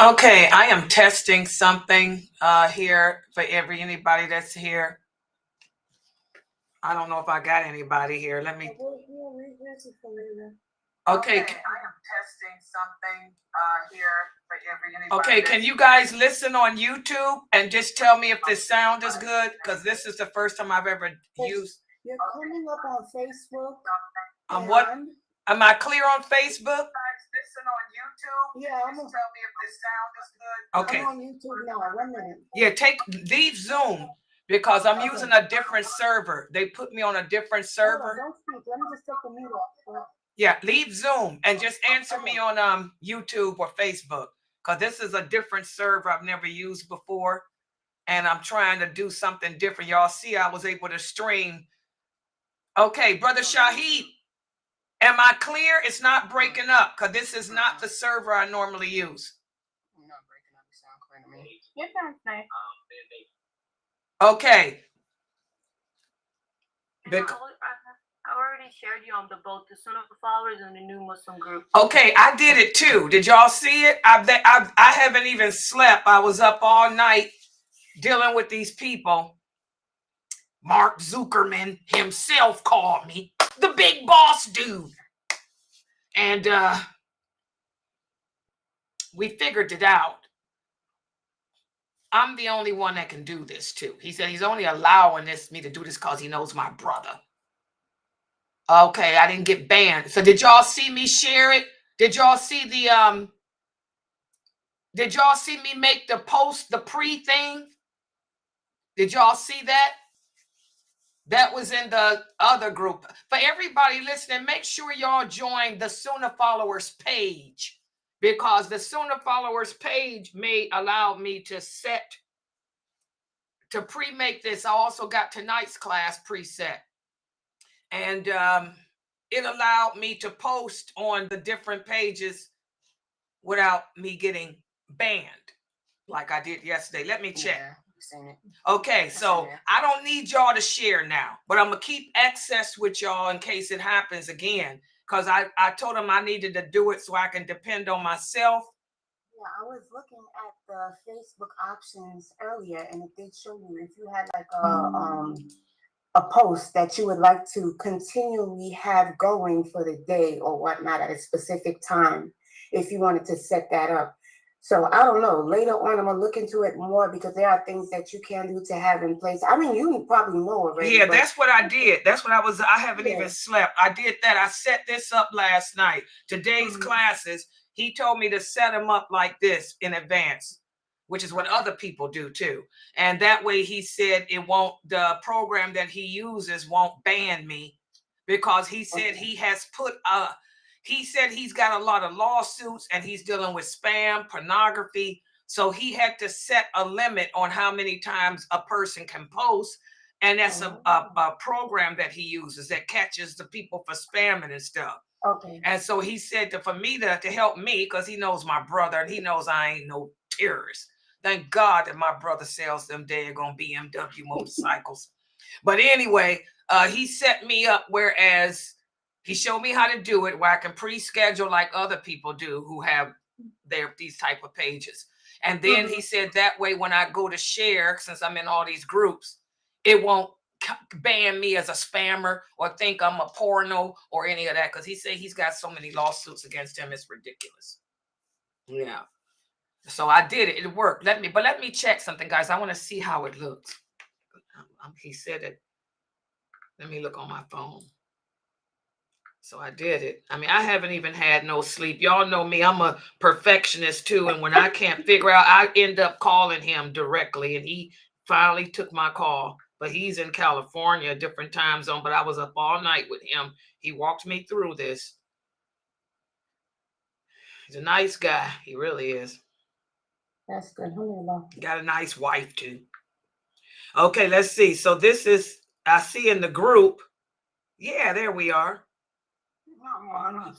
Okay, I am testing something here for anybody that's here. I don't know if I got anybody here. Let me. Okay, I am testing something here for anybody. Okay, can you guys listen on YouTube and just tell me if this sound is good? Because this is the first time I've ever used. You're coming up on Facebook. What? Am I clear on Facebook? Listen on YouTube. Yeah, tell me if this sound is good. Okay. I'm on YouTube now. 1 minute. Yeah, leave Zoom because I'm using a different server. They put me on a different server. Don't speak. Let me just take the mute off. Yeah, leave Zoom and just answer me on YouTube or Facebook because this is a different server I've never used before, and I'm trying to do something different. Y'all see, I was able to stream. Okay, Brother Shahid. Am I clear? It's not breaking up because this is not the server I normally use. You're not breaking up. You sound clear to me. You're fine, nice. Okay. I already shared you on both the Sunnah followers and the new Muslim group. Okay, I did it too. Did y'all see it? I haven't even slept. I was up all night dealing with these people. Mark Zuckerman himself called me the big boss dude. And we figured it out. I'm the only one that can do this too. He said he's only allowing me to do this because he knows my brother. Okay, I didn't get banned. So did y'all see me share it? Did y'all see did y'all see me make the post, the pre-thing? Did y'all see that? That was in the other group. For everybody listening, make sure y'all join the Sunnah followers page because the Sunnah followers page may allow me to pre-make this. I also got tonight's class preset. And it allowed me to post on the different pages without me getting banned like I did yesterday. Let me check. Yeah, I've seen it. Okay, so I don't need y'all to share now, but I'm going to keep access with y'all in case it happens again because I told them I needed to do it so I can depend on myself. Yeah, I was looking at the Facebook options earlier, and it did show you if you had like a post that you would like to continually have going for the day or whatnot at a specific time, if you wanted to set that up. So I don't know. Later on, I'm gonna look into it more because there are things that you can do to have in place. I mean, you probably know already. Yeah, that's what I did. That's what I haven't even slept. I did that. I set this up last night. Today's classes, he told me to set them up like this in advance, which is what other people do too. And that way he said the program that he uses won't ban me because he said he has he said he's got a lot of lawsuits and he's dealing with spam, pornography. So he had to set a limit on how many times a person can post. And that's a program that he uses that catches the people for spamming and stuff. Okay. And so he said for me to help me, because he knows my brother and he knows I ain't no terrorist. Thank God that my brother sells them daggone BMW motorcycles. But anyway, he set me up, whereas he showed me how to do it where I can pre-schedule like other people do who have these type of pages. And then he said that way when I go to share, since I'm in all these groups, it won't ban me as a spammer or think I'm a porno or any of that, because he said he's got so many lawsuits against him. It's ridiculous. Yeah. So I did it. It worked. Let me check something, guys. I want to see how it looks. He said it. Let me look on my phone. So I did it. I mean, I haven't even had no sleep. Y'all know me. I'm a perfectionist too. And when I can't figure out, I end up calling him directly. And he finally took my call. But he's in California, a different time zone. But I was up all night with him. He walked me through this. He's a nice guy. He really is. That's good. Got a nice wife too. Okay, let's see. So this is, I see in the group. Yeah, there we are.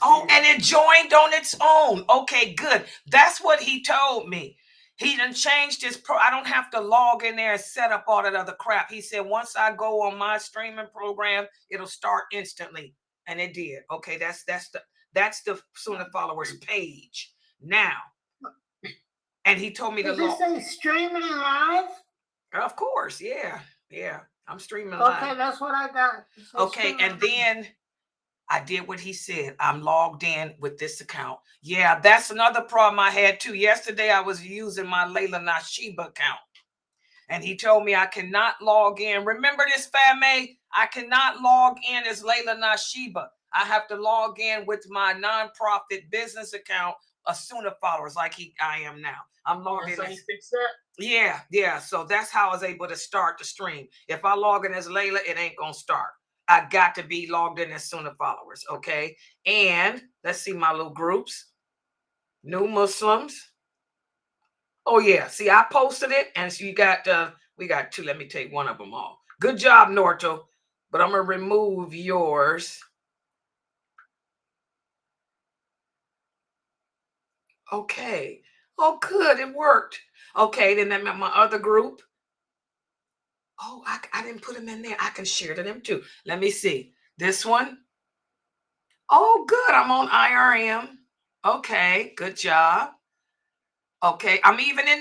Oh, and it joined on its own. Okay, good. That's what he told me. He done changed his I don't have to log in there and set up all that other crap. He said once I go on my streaming program, it'll start instantly. And it did. Okay, that's the Sunnah followers page. Now, And he told me to Does it log. say streaming live? Of course, yeah. I'm streaming Okay, live. that's what I got. It says Okay, streaming and live. then I did what he said. I'm logged in with this account. Yeah, that's another problem I had too. Yesterday, I was using my Layla Nashiba account. And he told me I cannot log in. Remember this, Fame? I cannot log in as Layla Nashiba. I have to log in with my nonprofit business account, Asuna followers, like I am now. I'm logged in. So you fix that? Yeah. So that's how I was able to start the stream. If I log in as Layla, it ain't gonna start. I got to be logged in as Sunna followers, okay? And let's see my little groups. New Muslims. Oh yeah, see, I posted it, and so you got we got two. Let me take one of them all. Good job, Norto. But I'm gonna remove yours. Okay. Oh, good, it worked. Okay, then I'm at my other group. Oh, I didn't put them in there. I can share to them too. Let me see. This one. Oh, good. I'm on IRM. Okay, good job. Okay, I'm even in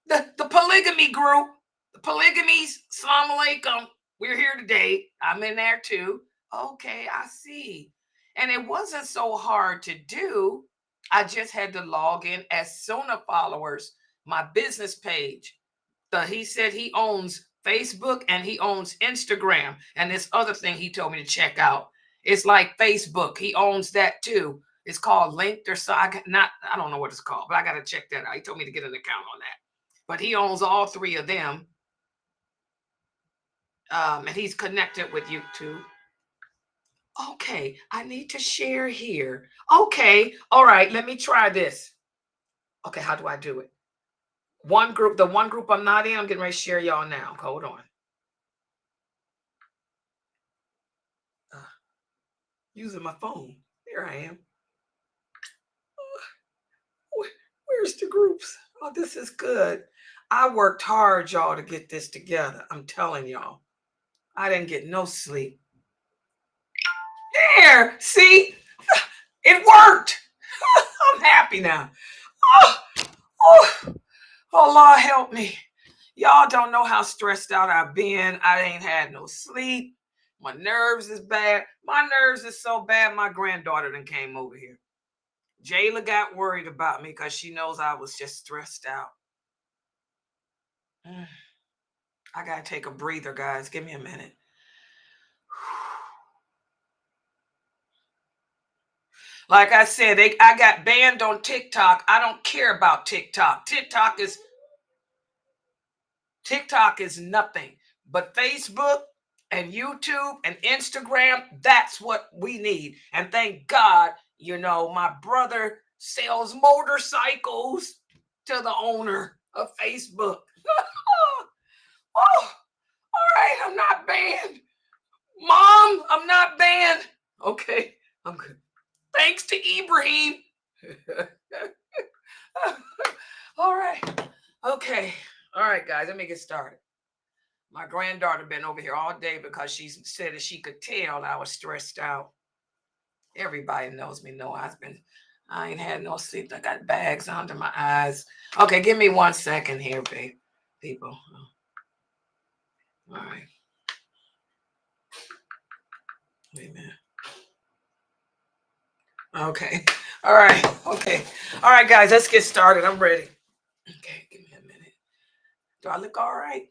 the polygamy group. The polygamies, Assalamu alaikum. We're here today. I'm in there too. Okay, I see. And it wasn't so hard to do. I just had to log in as Sona followers, my business page. He said he owns Facebook and he owns Instagram. And this other thing he told me to check out. It's like Facebook. He owns that too. It's called Linked or so. I don't know what it's called, but I got to check that out. He told me to get an account on that. But he owns all three of them. And he's connected with YouTube. Okay, I need to share here. Okay, all right, let me try this. Okay, how do I do it? The one group I'm not in, I'm getting ready to share y'all now. Hold on. Using my phone. There I am. Where's the groups? Oh, this is good. I worked hard, y'all, to get this together. I'm telling y'all. I didn't get no sleep. There, see? It worked. I'm happy now. Oh, Allah help me. Y'all don't know how stressed out I've been. I ain't had no sleep. My nerves is bad. My nerves is so bad, my granddaughter then came over here. Jayla got worried about me because she knows I was just stressed out. I got to take a breather, guys. Give me a minute. Like I said, I got banned on TikTok. I don't care about TikTok. TikTok is nothing. But Facebook and YouTube and Instagram, that's what we need. And thank God, my brother sells motorcycles to the owner of Facebook. Oh, all right, I'm not banned. Mom, I'm not banned. Okay, I'm good. Thanks to Ibrahim. All right. Okay. All right, guys, let me get started. My granddaughter been over here all day because she said that she could tell I was stressed out. Everybody knows me. I ain't had no sleep. I got bags under my eyes. Okay, give me 1 second here, people. All right. Wait a minute. Okay. All right. Okay. All right, guys, let's get started. I'm ready. Okay, give me a minute. Do I look all right?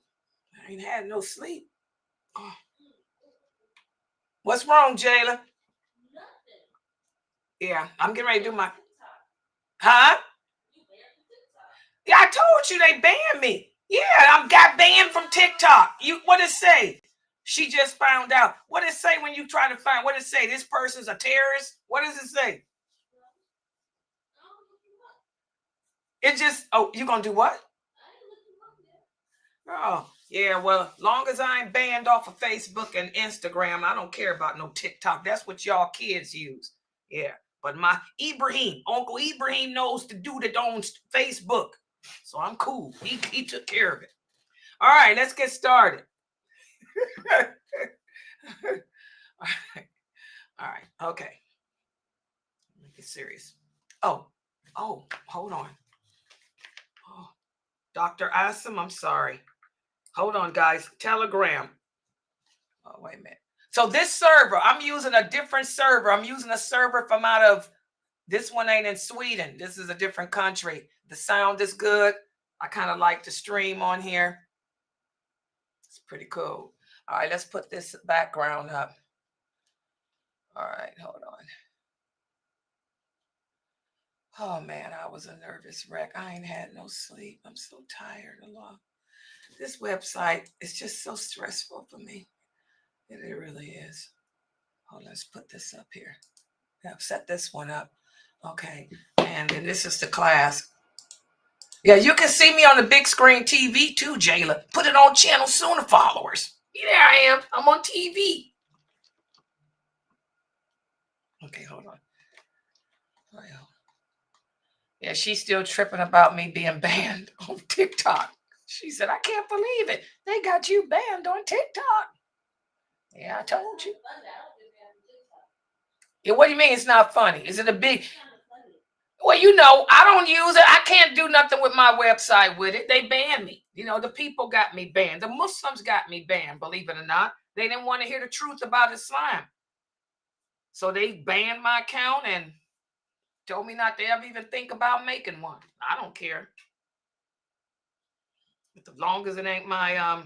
I ain't had no sleep. Oh. What's wrong, Jayla? Nothing. Yeah, I'm getting ready to do my... Huh? Yeah, I told you they banned me. Yeah, I got banned from TikTok. What does it say? She just found out. What does it say when you try to find? What does it say? This person's a terrorist? What does it say? It just... Oh, you gonna do what? Oh, yeah, well, long as I ain't banned off of Facebook and Instagram, I don't care about no TikTok. That's what y'all kids use. Yeah, but my Uncle Ibrahim knows the dude that owns Facebook. So I'm cool. He took care of it. All right, let's get started. All right, okay. Let me get serious. Oh, hold on. Dr. Asim, I'm sorry. Hold on, guys. Telegram. Oh, wait a minute. So this server, I'm using a different server. I'm using a server from out of, this one ain't in Sweden. This is a different country. The sound is good. I kind of like to stream on here. It's pretty cool. All right, let's put this background up. All right, hold on. Oh man, I was a nervous wreck. I ain't had no sleep. I'm so tired. This website is just so stressful for me. It really is. Oh, let's put this up here. I've set this one up. Okay, and then this is the class. Yeah, you can see me on the big screen TV too, Jayla. Put it on channel Sooner followers. Yeah, there I am. I'm on TV. Okay, hold on. Yeah, she's still tripping about me being banned on TikTok. She said, I can't believe it. They got you banned on TikTok. Yeah, I told you. Yeah, what do you mean it's not funny? Is it a big... Well, you know, I don't use it. I can't do nothing with my website with it. They banned me. You know, the people got me banned. The Muslims got me banned, believe it or not. They didn't want to hear the truth about Islam. So they banned my account and told me not to ever even think about making one. I don't care. As long as it ain't my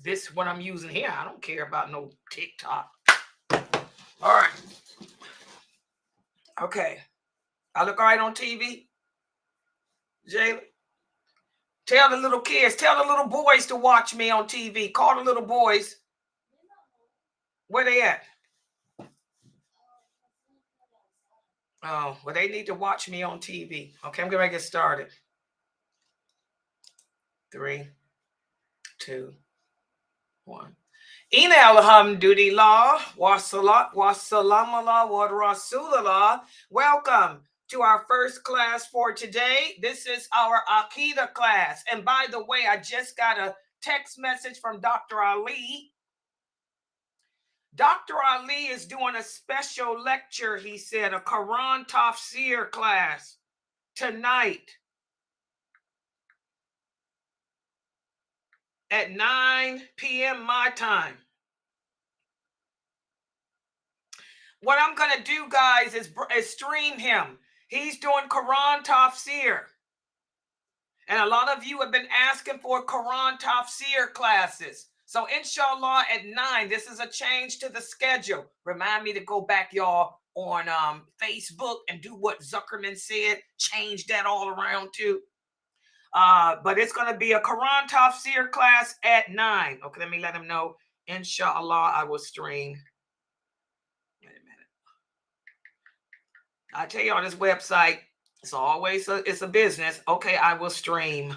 this what I'm using here, I don't care about no TikTok. All right. Okay. I look all right on TV? Jayla? Tell the little kids, tell the little boys to watch me on TV. Call the little boys. Where they at? Oh, well, they need to watch me on TV. Okay, I'm going to get started. 3, 2, 1. Inna alhamdulillah, wa salat, wa salamallah, wa rasulallah. Welcome to our first class for today. This is our Aqidah class. And by the way, I just got a text message from Dr. Ali. Dr. Ali is doing a special lecture, he said, a Quran Tafsir class tonight at 9 p.m. my time. What I'm going to do, guys, is stream him. He's doing Quran Tafsir. And a lot of you have been asking for Quran Tafsir classes. So inshallah at 9, this is a change to the schedule. Remind me to go back, y'all, on Facebook and do what Zuckerman said. Change that all around too. But it's going to be a Quran Tafsir class at 9. Okay, let me let him know. Inshallah, I will stream. Wait a minute. I tell y'all, this website, it's always it's a business. Okay, I will stream.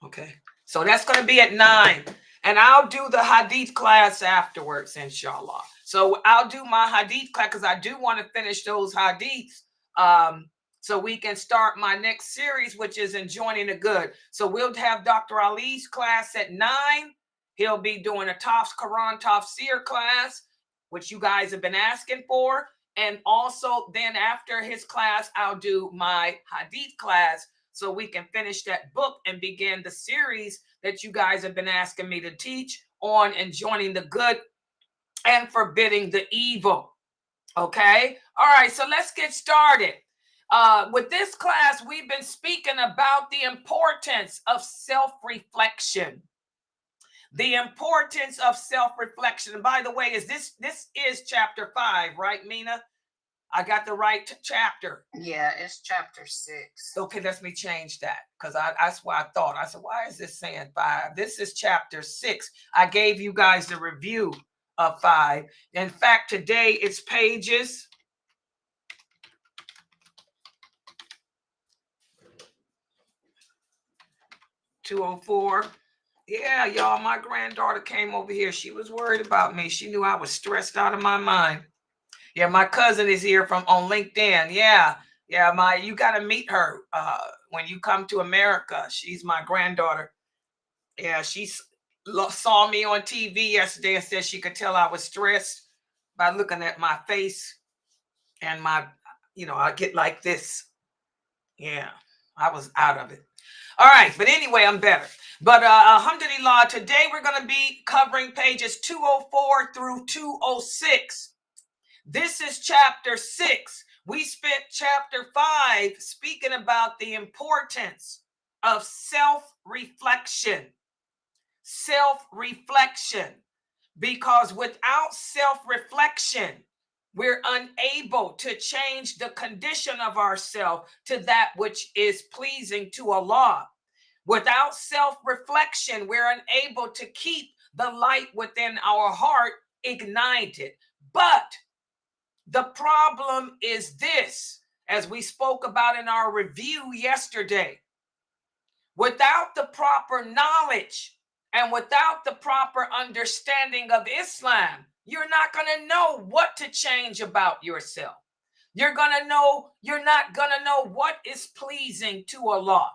Okay, so that's going to be at 9. And I'll do the Hadith class afterwards, inshallah. So I'll do my Hadith class because I do want to finish those Hadiths. So we can start my next series, which is Enjoying the Good. So we'll have Dr. Ali's class at 9. He'll be doing a Quran Tafsir class, which you guys have been asking for. And also then after his class, I'll do my Hadith class so we can finish that book and begin the series that you guys have been asking me to teach on Enjoying the Good and Forbidding the Evil. Okay? All right, so let's get started. With this class, we've been speaking about the importance of self-reflection. The importance of self-reflection. And by the way, this is chapter 5, right, Mina? I got the right chapter. Yeah, it's chapter 6. Okay, let me change that because that's what I thought. I said, why is this saying 5? This is chapter 6. I gave you guys the review of 5. In fact, today it's pages 204. Yeah, y'all, my granddaughter came over here. She was worried about me. She knew I was stressed out of my mind. Yeah, my cousin is here on LinkedIn. Yeah, you got to meet her when you come to America. She's my granddaughter. Yeah, she saw me on TV yesterday and said she could tell I was stressed by looking at my face and my, I get like this. Yeah. I was out of it. All right, but anyway, I'm better. But alhamdulillah, today we're going to be covering pages 204 through 206. This is chapter 6. We spent chapter 5 speaking about the importance of self-reflection. Self-reflection. Because without self-reflection, we're unable to change the condition of ourselves to that which is pleasing to Allah. Without self-reflection, we're unable to keep the light within our heart ignited. But the problem is this, as we spoke about in our review yesterday, without the proper knowledge and without the proper understanding of Islam, you're not going to know what to change about yourself. You're not going to know what is pleasing to Allah.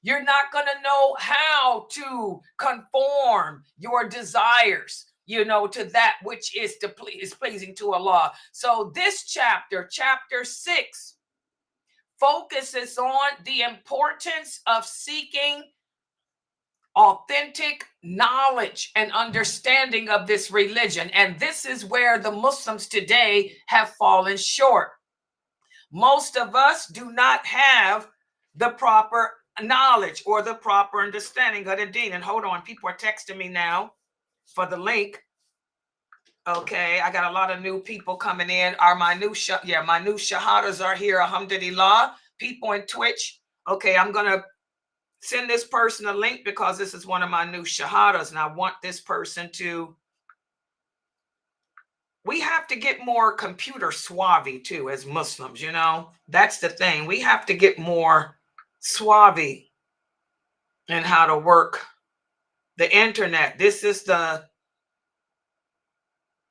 You're not going to know how to conform your desires, to that which is pleasing to Allah. So this chapter 6, focuses on the importance of seeking authentic knowledge and understanding of this religion. And this is where the Muslims today have fallen short. Most of us do not have the proper knowledge or the proper understanding of the deen. And hold on, people are texting me now for the link. Okay, I got a lot of new people coming in. My new shahadas are here, alhamdulillah. People in Twitch. Okay, I'm gonna send this person a link because this is one of my new shahadas, and I want this person to. We have to get more computer savvy too, as Muslims. That's the thing. We have to get more savvy in how to work the internet. This is the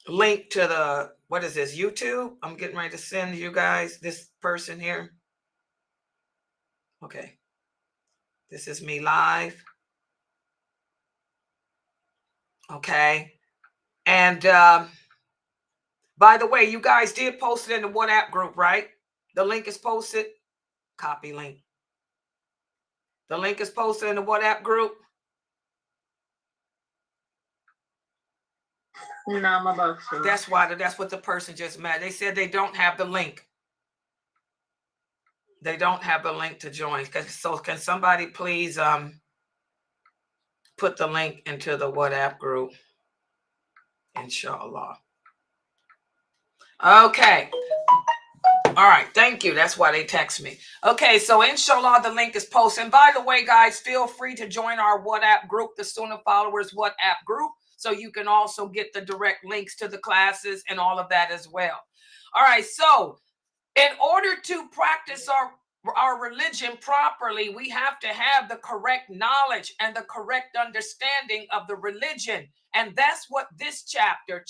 link to the, what is this, YouTube? I'm getting ready to send you guys this person here. Okay. This is me live. Okay. And by the way, you guys did post it in the WhatsApp group, right? The link is posted. Copy link. The link is posted in the WhatsApp group. No, I'm about to. That's what the person just meant. They said they don't have the link. They don't have the link to join. So can somebody please put the link into the WhatsApp group? Inshallah. Okay. All right. Thank you. That's why they text me. Okay. So inshallah, the link is posted. And by the way, guys, feel free to join our WhatsApp group, the Sunnah Followers WhatsApp group. So you can also get the direct links to the classes and all of that as well. All right. So in order to practice our religion properly, we have to have the correct knowledge and the correct understanding of the religion. And that's what this chapter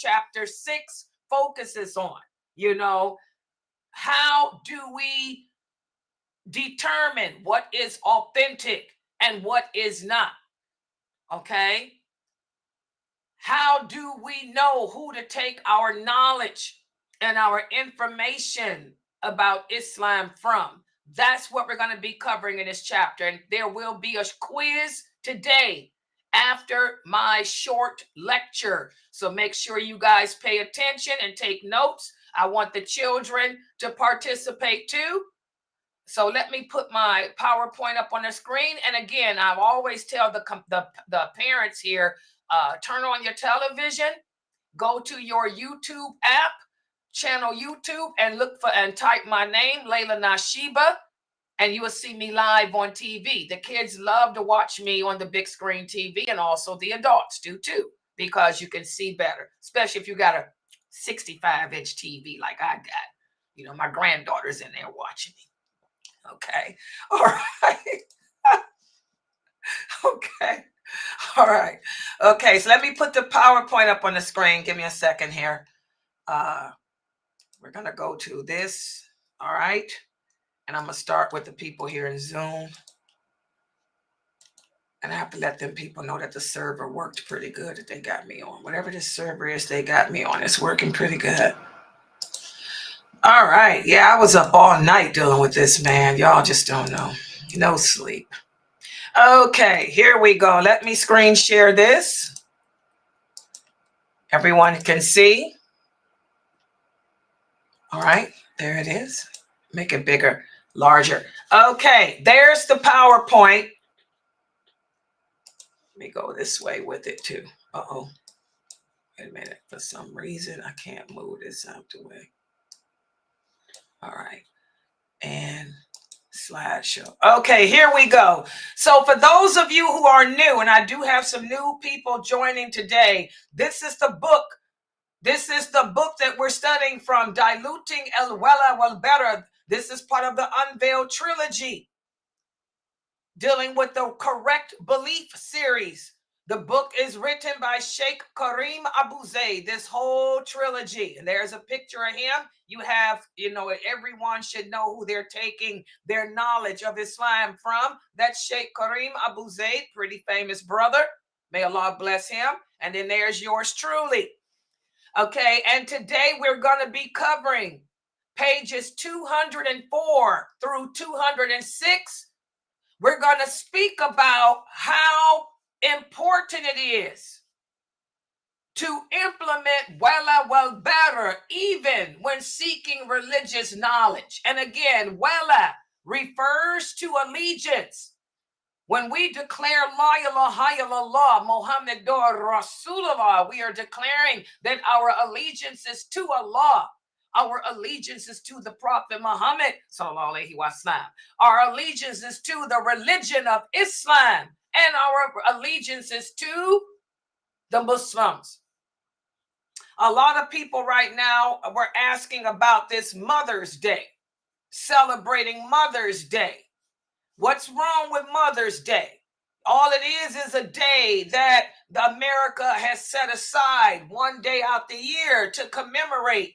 6, focuses on. How do we determine what is authentic and what is not? Okay. How do we know who to take our knowledge and our information about Islam from? That's what we're going to be covering in this chapter. And there will be a quiz today after my short lecture. So make sure you guys pay attention and take notes. I want the children to participate too. So let me put my PowerPoint up on the screen. And again, I always tell the parents here, turn on your television, go to your YouTube app, channel YouTube, and type my name, Layla Nashiba, and you will see me live on TV. The kids love to watch me on the big screen TV, and also the adults do too, because you can see better, especially if you got a 65-inch TV like I got. My granddaughter's in there watching me. Okay. All right. Okay. All right. Okay. So let me put the PowerPoint up on the screen. Give me a second here. We're going to go to this. All right. And I'm going to start with the people here in Zoom. And I have to let them people know that the server worked pretty good, that they got me on. Whatever this server is, they got me on. It's working pretty good. All right. Yeah, I was up all night dealing with this, man. Y'all just don't know. No sleep. Okay, here we go. Let me screen share this. Everyone can see. All right, there it is. Make it bigger, larger. Okay, there's the PowerPoint. Let me go this way with it too. Uh-oh. Wait a minute. For some reason, I can't move this out the way. All right. And slideshow. Okay, here we go. So for those of you who are new, and I do have some new people joining today, this is the book. This is the book that we're studying from, Diluting Al-Wala WalBara. This is part of the Unveiled trilogy, dealing with the correct belief series. The book is written by Sheikh Karim Abu Zaid, this whole trilogy. And there's a picture of him. You have, everyone should know who they're taking their knowledge of Islam from. That's Sheikh Karim Abu Zaid, pretty famous brother. May Allah bless him. And then there's yours truly. Okay, and today we're going to be covering pages 204 through 206. We're going to speak about how important it is to implement Wala WalBara even when seeking religious knowledge. And again, Wala refers to allegiance. When we declare La ilaha illallah Muhammadur Rasulullah, we are declaring that our allegiance is to Allah. Our allegiance is to the Prophet Muhammad sallallahu alaihi wasallam. Our allegiance is to the religion of Islam, and our allegiance is to the Muslims. A lot of people right now were asking about this Mother's Day, celebrating Mother's Day. What's wrong with Mother's Day? All it is a day that America has set aside one day out the year to commemorate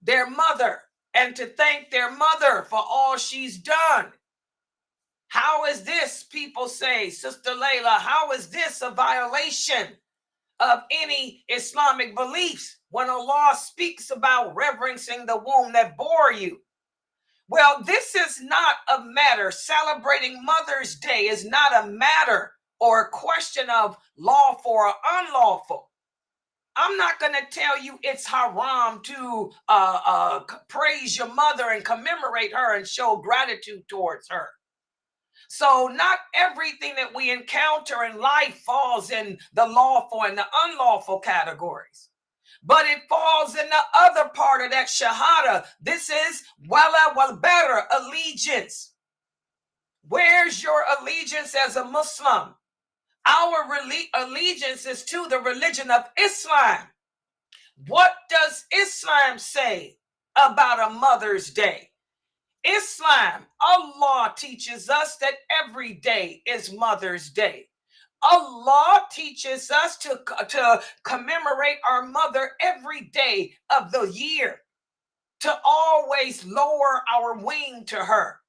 their mother and to thank their mother for all she's done. How is this, people say, Sister Layla, how is this a violation of any Islamic beliefs when Allah speaks about reverencing the womb that bore you? Well, this is not a matter. Celebrating Mother's Day is not a matter or a question of lawful or unlawful. I'm not going to tell you it's haram to praise your mother and commemorate her and show gratitude towards her. So not everything that we encounter in life falls in the lawful and the unlawful categories, but it falls in the other part of that shahada. This is Wala WalBara, allegiance. Where's your allegiance as a Muslim? Our allegiance is to the religion of Islam. What does Islam say about a Mother's Day? Islam, Allah teaches us that every day is Mother's Day. Allah teaches us to commemorate our mother every day of the year, to always lower our wing to her,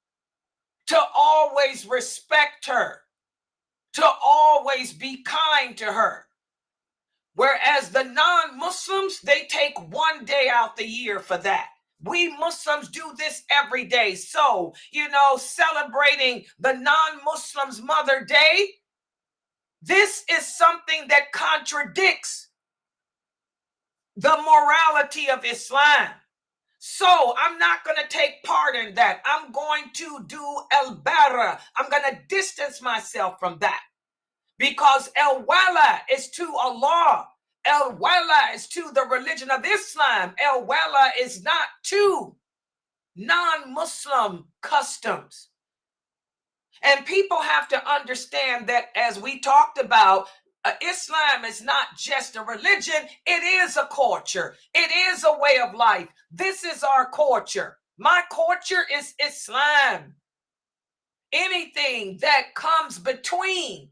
to always respect her, to always be kind to her. Whereas the non-Muslims, they take one day out the year for that. We Muslims do this every day. So, celebrating the non-Muslims' Mother Day, this is something that contradicts the morality of Islam. So I'm not going to take part in that. I'm going to do Al-Bara. I'm going to distance myself from that. Because Al-Wala is to Allah. Al-Wala is to the religion of Islam. Al-Wala is not to non-Muslim customs. And people have to understand that, as we talked about, Islam is not just a religion. It is a culture. It is a way of life. This is our culture. My culture is Islam. Anything that comes between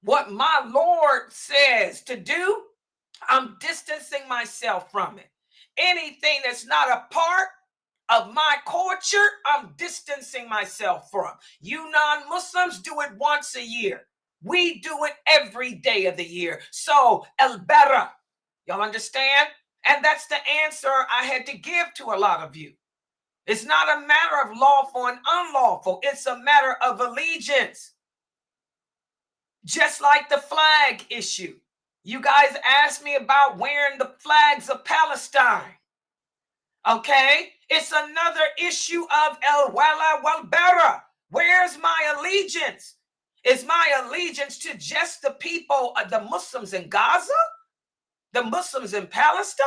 what my Lord says to do, I'm distancing myself from it. Anything that's not a part of my culture, I'm distancing myself from. You non-Muslims do it once a year. We do it every day of the year. So, Al-Bara, y'all understand? And that's the answer I had to give to a lot of you. It's not a matter of lawful and unlawful. It's a matter of allegiance. Just like the flag issue. You guys asked me about wearing the flags of Palestine. Okay? It's another issue of Al-Wala WalBara. Where's my allegiance? Is my allegiance to just the people, the Muslims in Gaza? The Muslims in Palestine?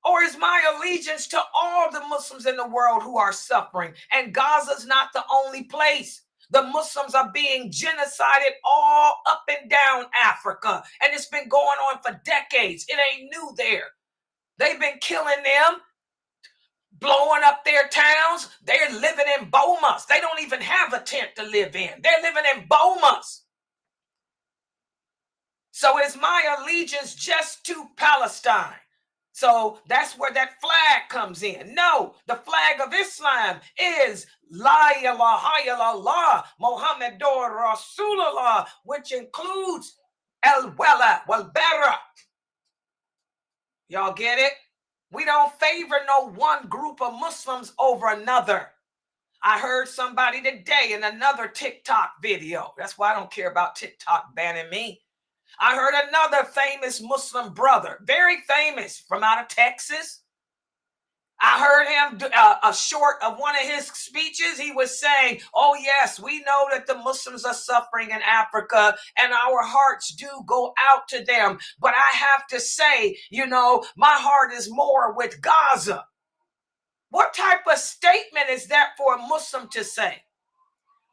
Or is my allegiance to all the Muslims in the world who are suffering? And Gaza's not the only place. The Muslims are being genocided all up and down Africa. And it's been going on for decades. It ain't new there. They've been killing them, blowing up their towns. They're living in bomas. They don't even have a tent to live in. They're living in bomas. So is my allegiance just to Palestine? So that's where that flag comes in. No, the flag of Islam is La ilaha illallah Muhammadur Rasulullah, which includes Al-Wala WalBara. Y'all get it? We don't favor no one group of Muslims over another. I heard somebody today in another TikTok video. That's why I don't care about TikTok banning me. I heard another famous Muslim brother, very famous, from out of Texas. I heard him do a short of one of his speeches. He was saying, oh, yes, we know that the Muslims are suffering in Africa and our hearts do go out to them. But I have to say, you know, my heart is more with Gaza. What type of statement is that for a Muslim to say?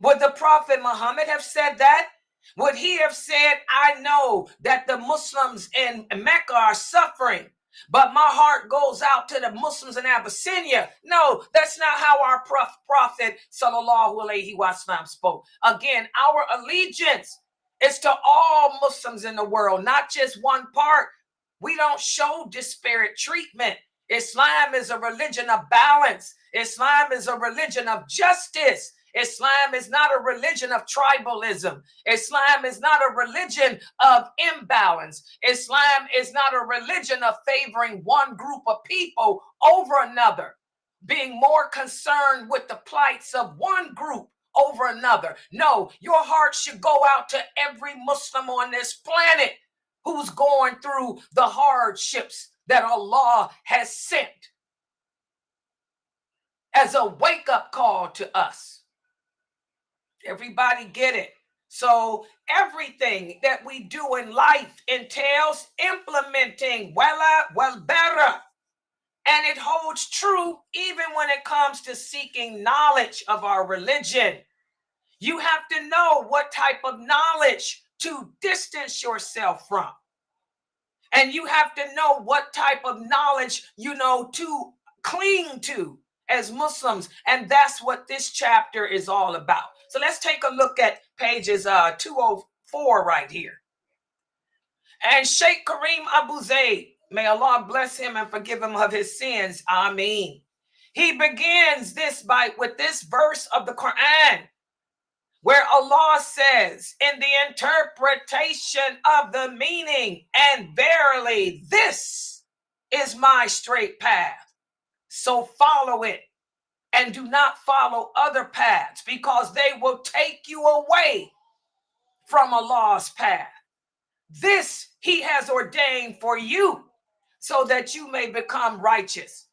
Would the Prophet Muhammad have said that? Would he have said, I know that the Muslims in Mecca are suffering, but my heart goes out to the Muslims in Abyssinia? No, that's not how our Prophet sallallahu alaihi wasallam spoke. Again, our allegiance is to all Muslims in the world, not just one part. We don't show disparate treatment. Islam is a religion of balance. Islam is a religion of justice. Islam is not a religion of tribalism. Islam is not a religion of imbalance. Islam is not a religion of favoring one group of people over another, being more concerned with the plights of one group over another. No, your heart should go out to every Muslim on this planet who's going through the hardships that Allah has sent as a wake-up call to us. Everybody get it? So everything that we do in life entails implementing Wala WalBara. And it holds true even when it comes to seeking knowledge of our religion. You have to know what type of knowledge to distance yourself from. And you have to know what type of knowledge, you know, to cling to as Muslims. And that's what this chapter is all about. So let's take a look at pages 204 right here. And Sheikh Kareem Abu Zayd, may Allah bless him and forgive him of his sins. Ameen. He begins this with this verse of the Quran, where Allah says in the interpretation of the meaning, and verily this is my straight path, so follow it and do not follow other paths, because they will take you away from Allah's path. This he has ordained for you so that you may become righteous.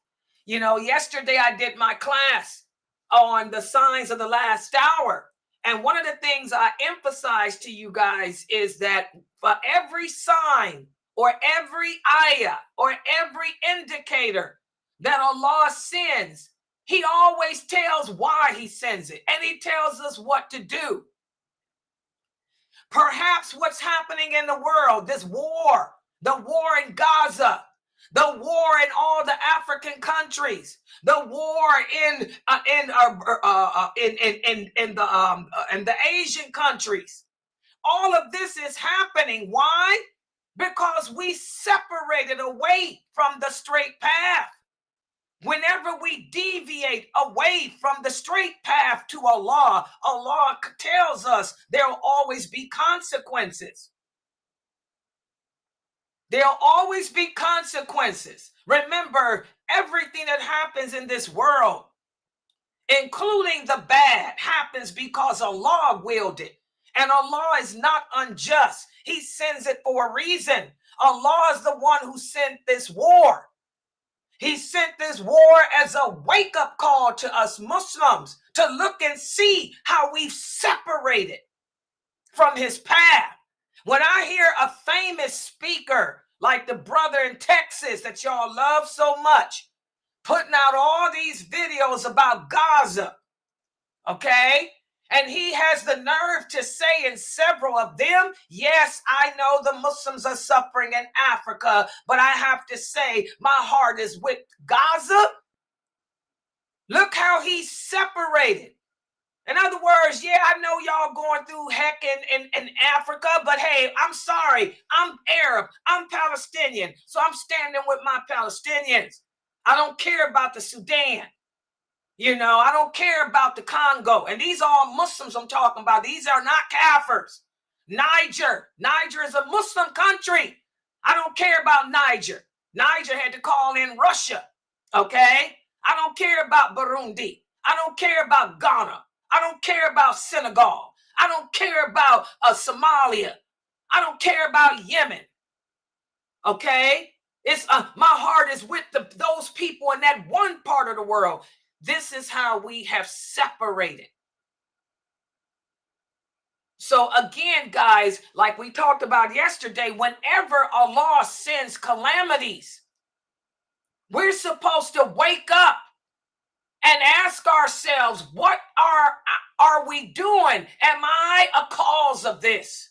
You know, yesterday I did my class on the signs of the last hour. And one of the things I emphasize to you guys is that for every sign or every ayah or every indicator that Allah sends, he always tells why he sends it, and he tells us what to do. Perhaps what's happening in the world, this war, the war in Gaza, the war in all the African countries, the war in the Asian countries, all of this is happening. Why? Because we separated away from the straight path. Whenever we deviate away from the straight path to Allah, Allah tells us there will always be consequences. There'll always be consequences. Remember, everything that happens in this world including the bad, happens because Allah willed it. And Allah is not unjust. He sends it for a reason. Allah is the one who sent this war. He sent this war as a wake-up call to us Muslims to look and see how we've separated from his path. When I hear a famous speaker like the brother in Texas that y'all love so much, putting out all these videos about Gaza, okay? And he has the nerve to say in several of them, yes, I know the Muslims are suffering in Africa, but I have to say my heart is with Gaza. Look how he's separated. In other words, yeah, I know y'all going through heck in Africa, but hey, I'm sorry. I'm Arab. I'm Palestinian. So I'm standing with my Palestinians. I don't care about the Sudan. You know, I don't care about the Congo. And these are all Muslims I'm talking about. These are not Kafirs. Niger is a Muslim country. I don't care about Niger. Niger had to call in Russia. Okay? I don't care about Burundi. I don't care about Ghana. I don't care about Senegal. I don't care about Somalia. I don't care about Yemen. Okay? It's my heart is with those people in that one part of the world. This is how we have separated. So again, guys, like we talked about yesterday, whenever Allah sends calamities, we're supposed to wake up and ask ourselves, what are we doing? Am I a cause of this?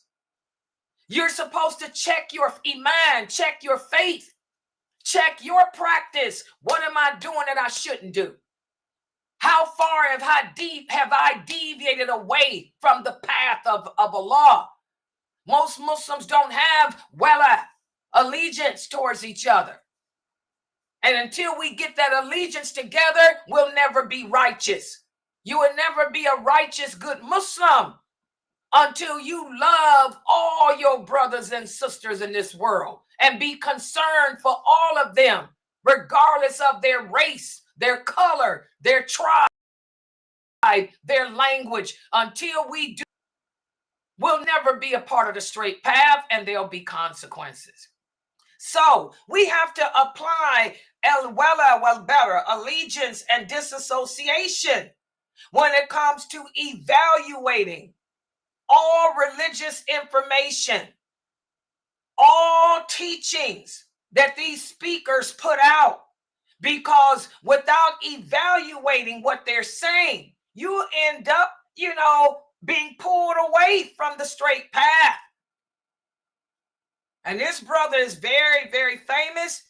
You're supposed to check your iman, check your faith, check your practice. What am I doing that I shouldn't do? How far have I deviated away from the path of Allah? Most Muslims don't have wala, allegiance towards each other. And until we get that allegiance together, we'll never be righteous. You will never be a righteous, good Muslim until you love all your brothers and sisters in this world and be concerned for all of them, regardless of their race, their color, their tribe, their language. Until we do, we'll never be a part of the straight path, and there'll be consequences. So we have to apply Al-Wala WalBara, allegiance and disassociation, when it comes to evaluating all religious information, all teachings that these speakers put out. Because without evaluating what they're saying, you end up, being pulled away from the straight path. And this brother is very, very famous.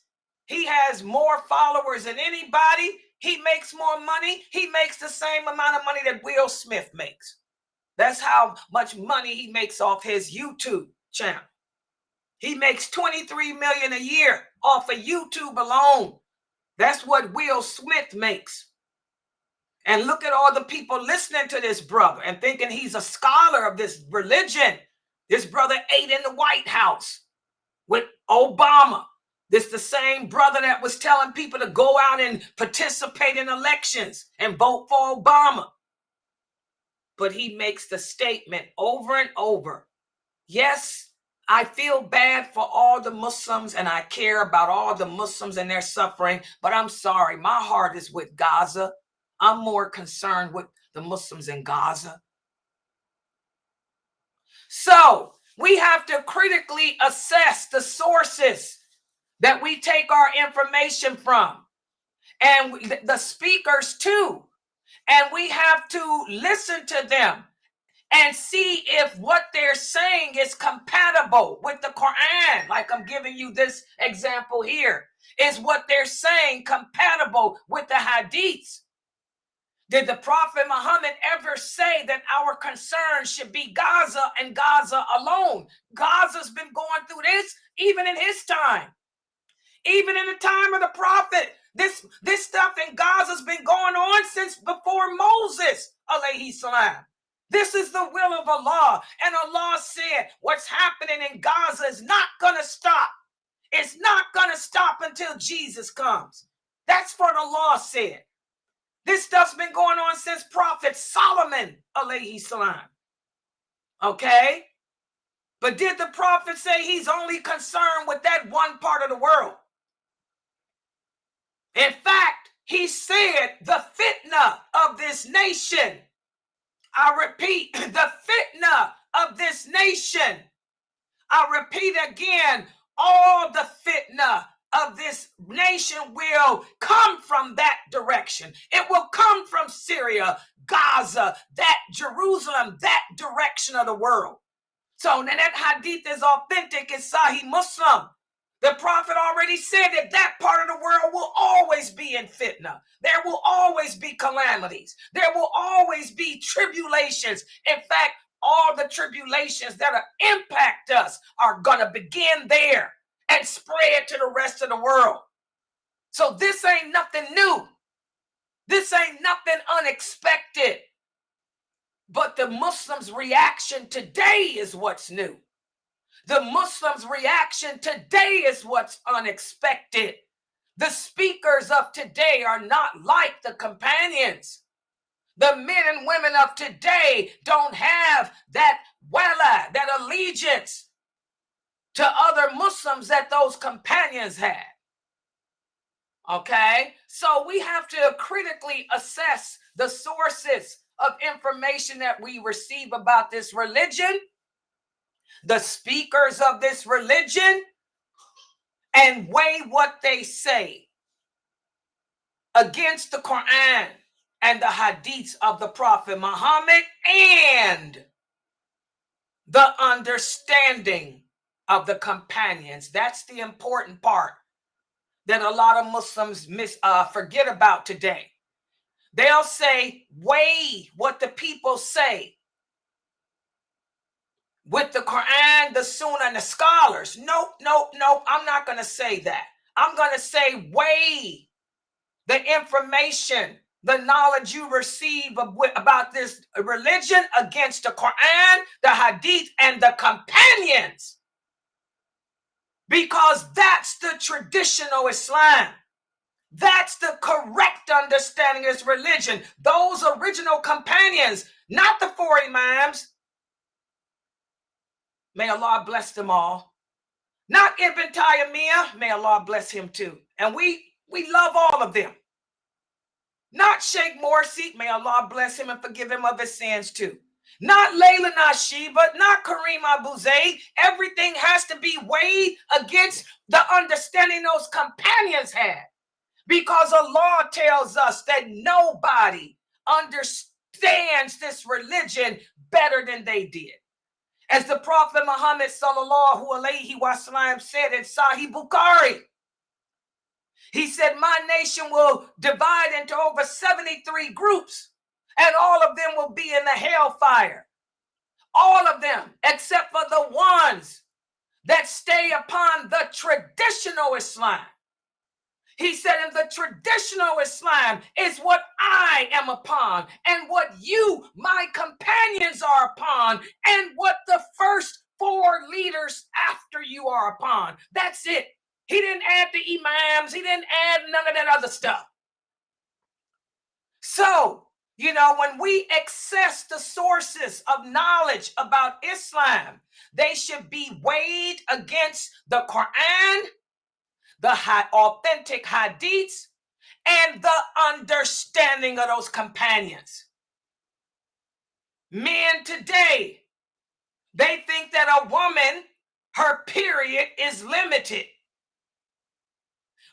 He has more followers than anybody. He makes more money. He makes the same amount of money that Will Smith makes. That's how much money he makes off his YouTube channel. He makes $23 million a year off of YouTube alone. That's what Will Smith makes. And look at all the people listening to this brother and thinking he's a scholar of this religion. This brother ate in the White House with Obama. This the same brother that was telling people to go out and participate in elections and vote for Obama. But he makes the statement over and over. Yes, I feel bad for all the Muslims and I care about all the Muslims and their suffering, but I'm sorry, my heart is with Gaza. I'm more concerned with the Muslims in Gaza. So we have to critically assess the sources that we take our information from, and the speakers too. And we have to listen to them and see if what they're saying is compatible with the Quran. Like I'm giving you this example here. Is what they're saying compatible with the hadiths? Did the Prophet Muhammad ever say that our concern should be Gaza and Gaza alone? Gaza's been going through this even in his time. Even in the time of the Prophet. This stuff in Gaza's been going on since before Moses, alayhi salam. This is the will of Allah. And Allah said what's happening in Gaza is not going to stop. It's not going to stop until Jesus comes. That's what Allah said. This stuff's been going on since Prophet Solomon, alayhi salam. Okay? But did the prophet say he's only concerned with that one part of the world? In fact, he said the fitna of this nation, I repeat, the fitna of this nation, I repeat again, all the fitna of this nation will come from that direction. It will come from Syria, Gaza, that Jerusalem, that direction of the world. So now that hadith is authentic, it's Sahih Muslim. The prophet already said that that part of the world will always be in fitna. There will always be calamities. There will always be tribulations. In fact, all the tribulations that impact us are going to begin there and spread to the rest of the world. So this ain't nothing new. This ain't nothing unexpected. But the Muslims' reaction today is what's new. The Muslims' reaction today is what's unexpected. The speakers of today are not like the companions. The men and women of today don't have that wala, that allegiance to other Muslims that those companions had. Okay? So we have to critically assess the sources of information that we receive about this religion, the speakers of this religion, and weigh what they say against the Quran and the hadiths of the Prophet Muhammad and the understanding of the companions. That's the important part that a lot of Muslims forget about today. They'll say, weigh what the people say with the Quran, the Sunnah, and the scholars. Nope. I'm not going to say that. I'm going to say, weigh the information, the knowledge you receive about this religion against the Quran, the Hadith, and the companions. Because that's the traditional Islam. That's the correct understanding of this religion. Those original companions, not the four imams. May Allah bless them all. Not Ibn Taymiyyah. May Allah bless him too. And we love all of them. Not Sheikh Morsi. May Allah bless him and forgive him of his sins too. Not Layla Nashiba, not Kareem Abu Zayd. Everything has to be weighed against the understanding those companions had. Because Allah tells us that nobody understands this religion better than they did. As the Prophet Muhammad sallallahu alaihi wasallam said in Sahih Bukhari, he said, my nation will divide into over 73 groups, and all of them will be in the hellfire. All of them, except for the ones that stay upon the traditional Islam. He said, and the traditional Islam is what I am upon, and what you, my companions, are upon, and what the first four leaders after you are upon. That's it. He didn't add the imams. He didn't add none of that other stuff. So, when we access the sources of knowledge about Islam, they should be weighed against the Quran, the authentic hadiths, and the understanding of those companions. Men today, they think that a woman, her period is limited.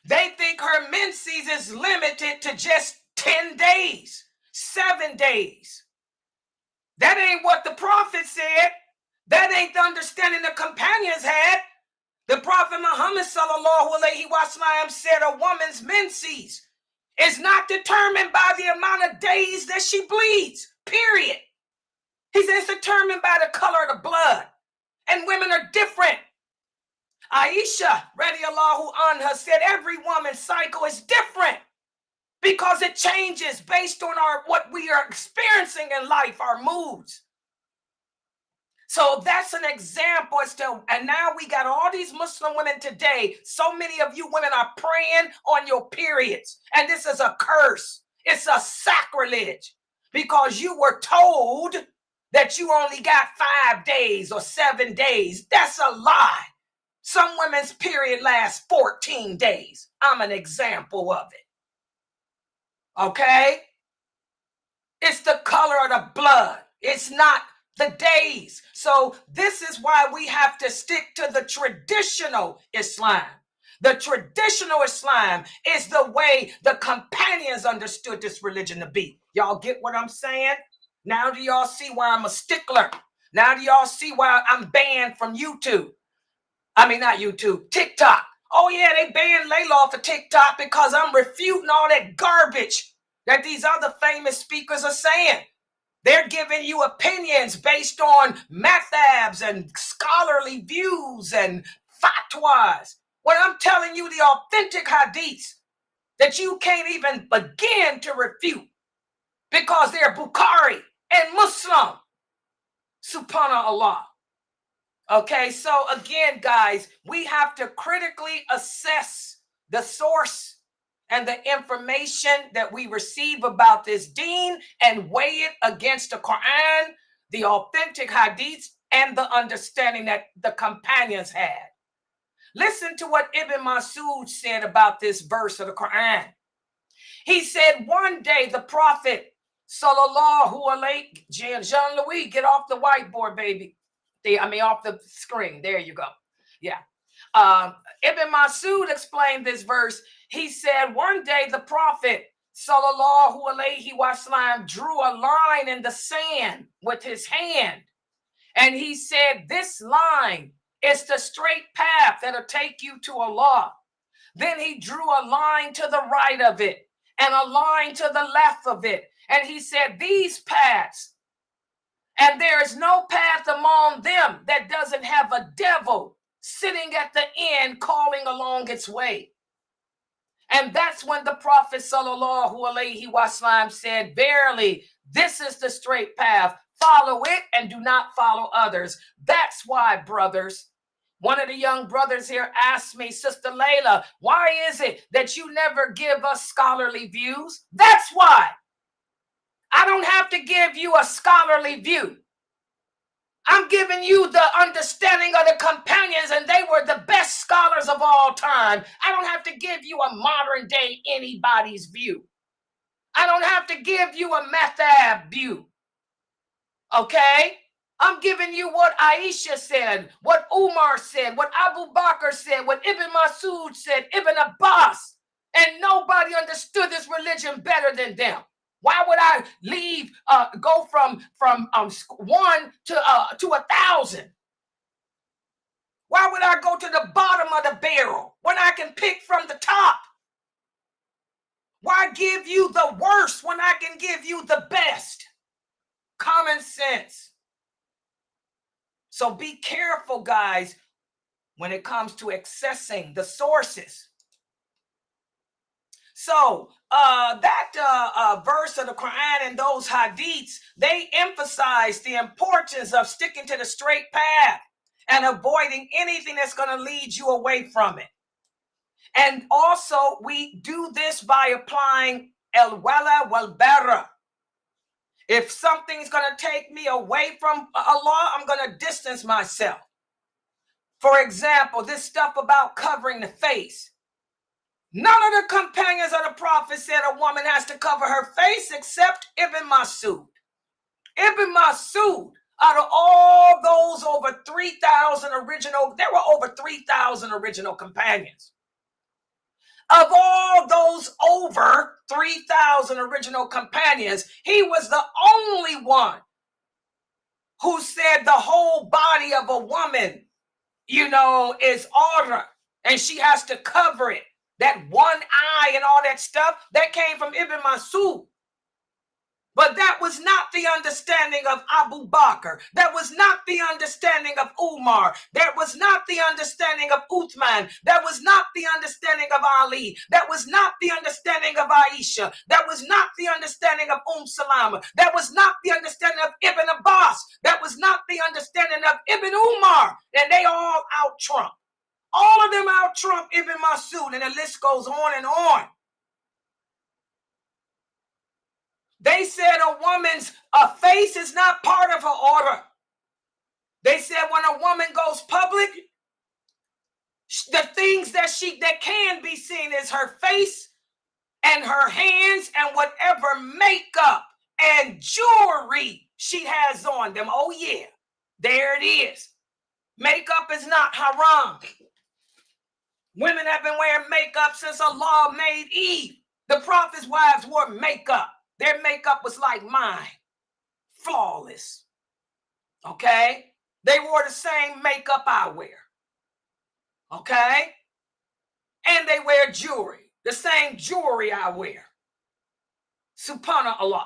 They think her menses is limited to just 10 days, 7 days. That ain't what the prophet said. That ain't the understanding the companions had. The Prophet Muhammad sallallahu alaihi wasallam said a woman's menses is not determined by the amount of days that she bleeds, period. He said it's determined by the color of the blood. And women are different. Aisha, radiallahu anha, said every woman's cycle is different because it changes based on what we are experiencing in life, our moods. So that's an example and now we got all these Muslim women today. So many of you women are praying on your periods, and this is a curse. It's a sacrilege because you were told that you only got 5 days or 7 days. That's a lie. Some women's period lasts 14 days. I'm an example of it. Okay? It's the color of the blood. It's not the days. So this is why we have to stick to the traditional Islam. The traditional Islam is the way the companions understood this religion to be. Y'all get what I'm saying? Now do y'all see why I'm a stickler? Now do y'all see why I'm banned from YouTube? I mean, not YouTube, TikTok. Oh yeah, they banned Layla off of TikTok because I'm refuting all that garbage that these other famous speakers are saying. They're giving you opinions based on methabs and scholarly views and fatwas. When I'm telling you the authentic hadiths that you can't even begin to refute because they're Bukhari and Muslim. Subhanallah. Okay, so again, guys, we have to critically assess the source and the information that we receive about this deen and weigh it against the Quran, the authentic hadiths, and the understanding that the companions had. Listen to what Ibn Masud said about this verse of the Quran. He said, one day the Prophet, sallallahu alayhi, Jean-Louis, get off the whiteboard, baby. Off the screen. There you go. Yeah. Ibn Masud explained this verse. He said, one day the Prophet, sallallahu alayhi wasallam, drew a line in the sand with his hand. And he said, this line is the straight path that'll take you to Allah. Then he drew a line to the right of it and a line to the left of it. And he said, these paths, and there is no path among them that doesn't have a devil sitting at the end calling along its way. And that's when the Prophet sallallahu alaihi wasallam said, verily, this is the straight path. Follow it and do not follow others. That's why, brothers, one of the young brothers here asked me, Sister Layla, why is it that you never give us scholarly views? That's why. I don't have to give you a scholarly view. I'm giving you the understanding of the companions, and they were the best scholars of all time. I don't have to give you a modern day anybody's view. I don't have to give you a method view. Okay? I'm giving you what Aisha said, what Umar said, what Abu Bakr said, what Ibn Masud said, Ibn Abbas. And nobody understood this religion better than them. Why would I go from 1 to 1,000? Why would I go to the bottom of the barrel when I can pick from the top? Why give you the worst when I can give you the best? Common sense. So be careful, guys, when it comes to accessing the sources. So that verse of the Quran and those hadiths, they emphasize the importance of sticking to the straight path and avoiding anything that's going to lead you away from it. And also, we do this by applying Al-Wala WalBara. If something's going to take me away from Allah, I'm going to distance myself. For example, this stuff about covering the face. None of the companions of the Prophet said a woman has to cover her face except Ibn Masud. Ibn Masud, out of all those over 3,000 original, there were over 3,000 original companions. Of all those over 3,000 original companions, he was the only one who said the whole body of a woman, is aura, and she has to cover it. That one eye and all that stuff, that came from Ibn Masud. But that was not the understanding of Abu Bakr. That was not the understanding of Umar. That was not the understanding of Uthman. That was not the understanding of Ali. That was not the understanding of Aisha. That was not the understanding of Salama. That was not the understanding of Ibn Abbas. That was not the understanding of Ibn Umar. And they all out-trump. All of them out-trump Ibn Masud, and the list goes on and on. They said a woman's face is not part of her aura. They said when a woman goes public, the things that can be seen is her face and her hands and whatever makeup and jewelry she has on them. Oh yeah, there it is. Makeup is not haram. Women have been wearing makeup since Allah made Eve. The prophet's wives wore makeup. Their makeup was like mine, flawless. Okay? They wore the same makeup I wear. Okay? And they wear jewelry, the same jewelry I wear. Subhanallah.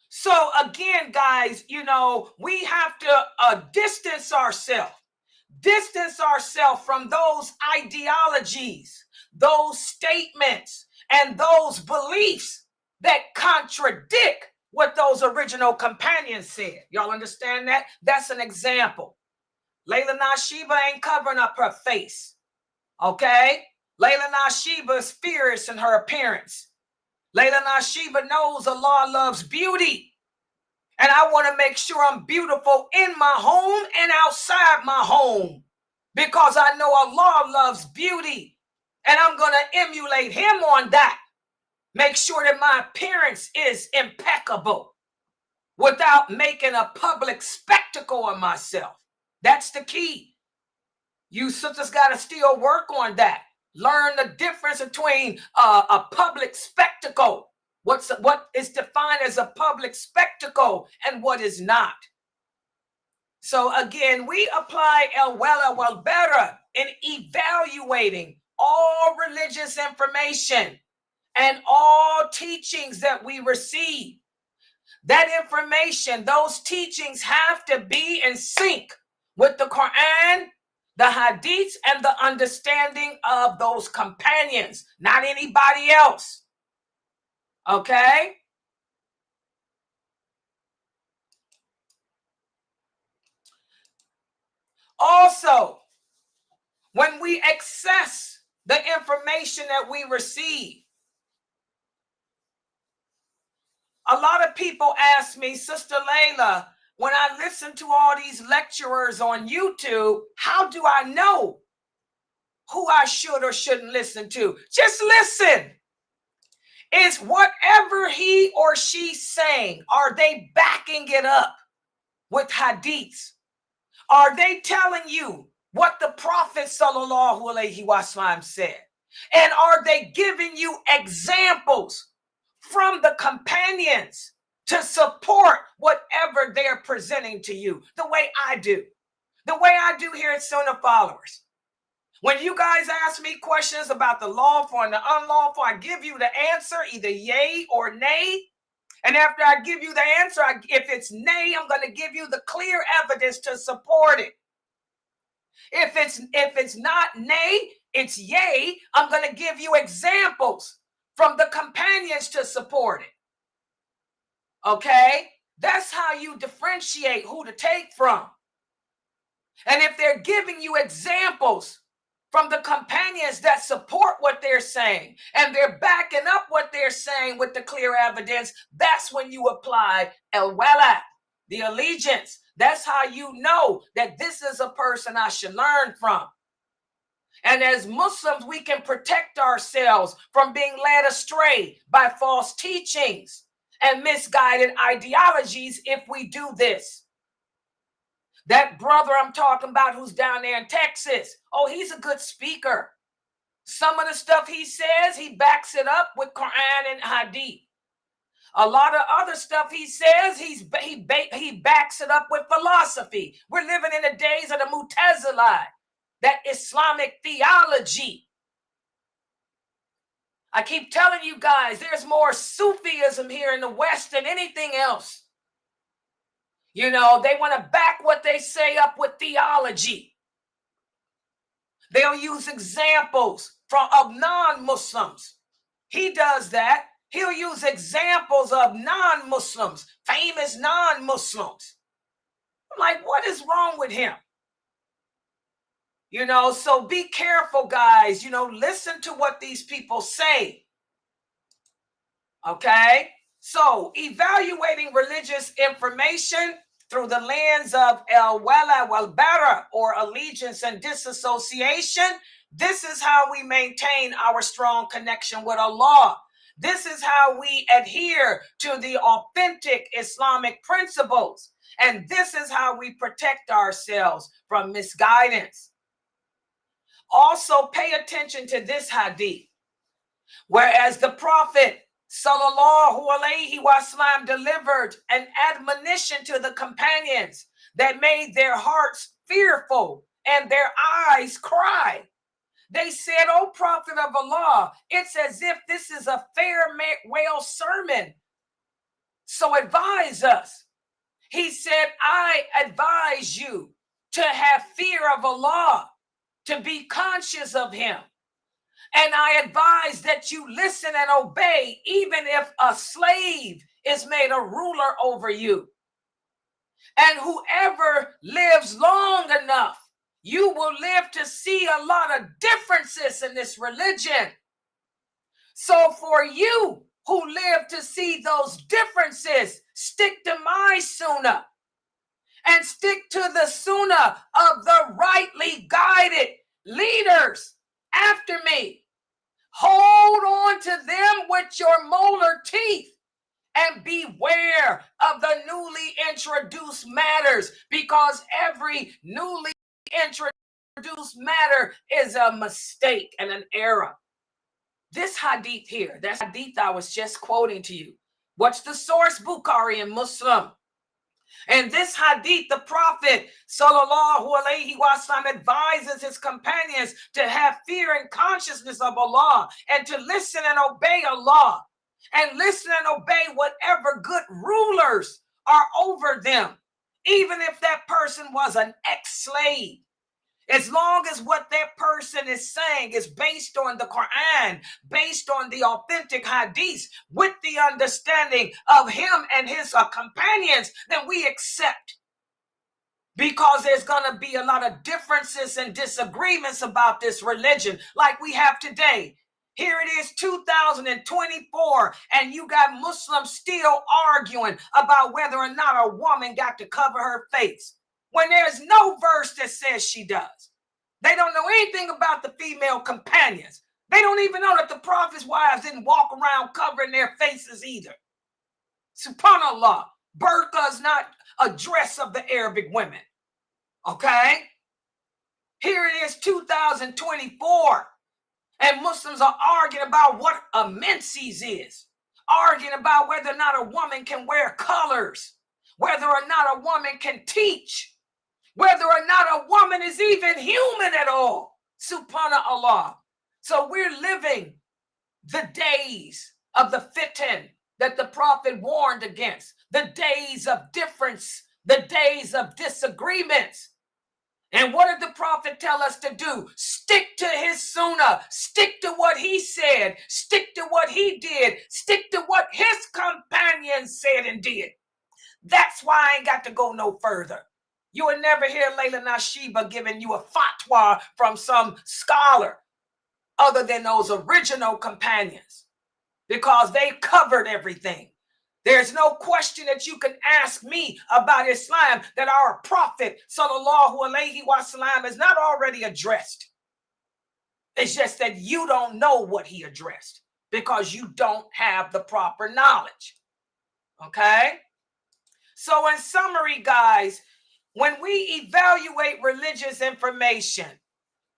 So again, guys, we have to distance ourselves from those ideologies, those statements, and those beliefs that contradict what those original companions said. Y'all understand that? That's an example. Layla Nashiba ain't covering up her face. Okay? Layla Nashiba is fierce in her appearance. Layla Nashiba knows Allah loves beauty. And I want to make sure I'm beautiful in my home and outside my home, because I know Allah loves beauty. And I'm going to emulate him on that. Make sure that my appearance is impeccable without making a public spectacle of myself. That's the key. You sisters got to still work on that. Learn the difference between a public spectacle, what is defined as a public spectacle, and what is not. So again, we apply Al-Wala WalBara in evaluating all religious information and all teachings that we receive. That information, those teachings have to be in sync with the Quran, the Hadiths, and the understanding of those companions, not anybody else. Okay? Also, when we access the information that we receive, a lot of people ask me, Sister Layla, when I listen to all these lecturers on YouTube, how do I know who I should or shouldn't listen to? Just listen. Is whatever he or she's saying, are they backing it up with hadiths? Are they telling you what the Prophet sallallahu alaihi wasallam said? And are they giving you examples from the companions to support whatever they're presenting to you? The way I do here at Sunnah Followers. When you guys ask me questions about the lawful and the unlawful, I give you the answer, either yay or nay. And after I give you the answer, if it's nay, I'm going to give you the clear evidence to support it. If it's not nay, it's yay, I'm going to give you examples from the companions to support it. Okay? That's how you differentiate who to take from. And if they're giving you examples from the companions that support what they're saying, and they're backing up what they're saying with the clear evidence, that's when you apply Al-Wala, the allegiance. That's how you know that this is a person I should learn from. And as Muslims, we can protect ourselves from being led astray by false teachings and misguided ideologies if we do this. That brother I'm talking about who's down there in Texas, oh, he's a good speaker. Some of the stuff he says, he backs it up with Quran and Hadith. A lot of other stuff he says, he backs it up with philosophy. We're living in the days of the Mu'tazila, that Islamic theology. I keep telling you guys, there's more Sufism here in the West than anything else. You know, they want to back what they say up with theology. They'll use examples of non-Muslims. He does that. He'll use examples of non-Muslims, famous non-Muslims. I'm like, what is wrong with him? You know, so be careful, guys. You know, listen to what these people say. Okay? So evaluating religious information through the lens of Al-Wala WalBara, or allegiance and disassociation, this is how we maintain our strong connection with Allah. This is how we adhere to the authentic Islamic principles. And this is how we protect ourselves from misguidance. Also, pay attention to this hadith. Whereas the Prophet Sallallahu Alaihi Wasallam delivered an admonition to the companions that made their hearts fearful and their eyes cry. They said, "O Prophet of Allah, it's as if this is a farewell sermon. So advise us." He said, "I advise you to have fear of Allah, to be conscious of Him. And I advise that you listen and obey, even if a slave is made a ruler over you. And whoever lives long enough, you will live to see a lot of differences in this religion. So for you who live to see those differences, stick to my sunnah and stick to the sunnah of the rightly guided leaders after me. Hold on to them with your molar teeth and beware of the newly introduced matters, because every newly introduced matter is a mistake and an error." This hadith here, that hadith I was just quoting to you. What's the source? Bukhari and Muslim. And this hadith, the Prophet Sallallahu Alaihi Wasallam advises his companions to have fear and consciousness of Allah, and to listen and obey Allah, and listen and obey whatever good rulers are over them, even if that person was an ex-slave. As long as what that person is saying is based on the Quran, based on the authentic hadiths, with the understanding of him and his companions, then we accept. Because there's going to be a lot of differences and disagreements about this religion, like we have today. Here it is, 2024, and you got Muslims still arguing about whether or not a woman got to cover her face, when there's no verse that says she does. They don't know anything about the female companions. They don't even know that the Prophet's wives didn't walk around covering their faces either. SubhanAllah, burqa is not a dress of the Arabic women. Okay? Here it is, 2024, and Muslims are arguing about what a menses is, arguing about whether or not a woman can wear colors, whether or not a woman can teach, whether or not a woman is even human at all. SubhanAllah. So we're living the days of the fitan that the Prophet warned against, the days of difference, the days of disagreements. And what did the Prophet tell us to do? Stick to his sunnah, stick to what he said, stick to what he did, stick to what his companions said and did. That's why I ain't got to go no further. You will never hear Layla Nashiba giving you a fatwa from some scholar other than those original companions, because they covered everything. There's no question that you can ask me about Islam that our Prophet Sallallahu Alaihi Wasallam has not already addressed. It's just that you don't know what he addressed because you don't have the proper knowledge. Okay? So in summary, guys, when we evaluate religious information,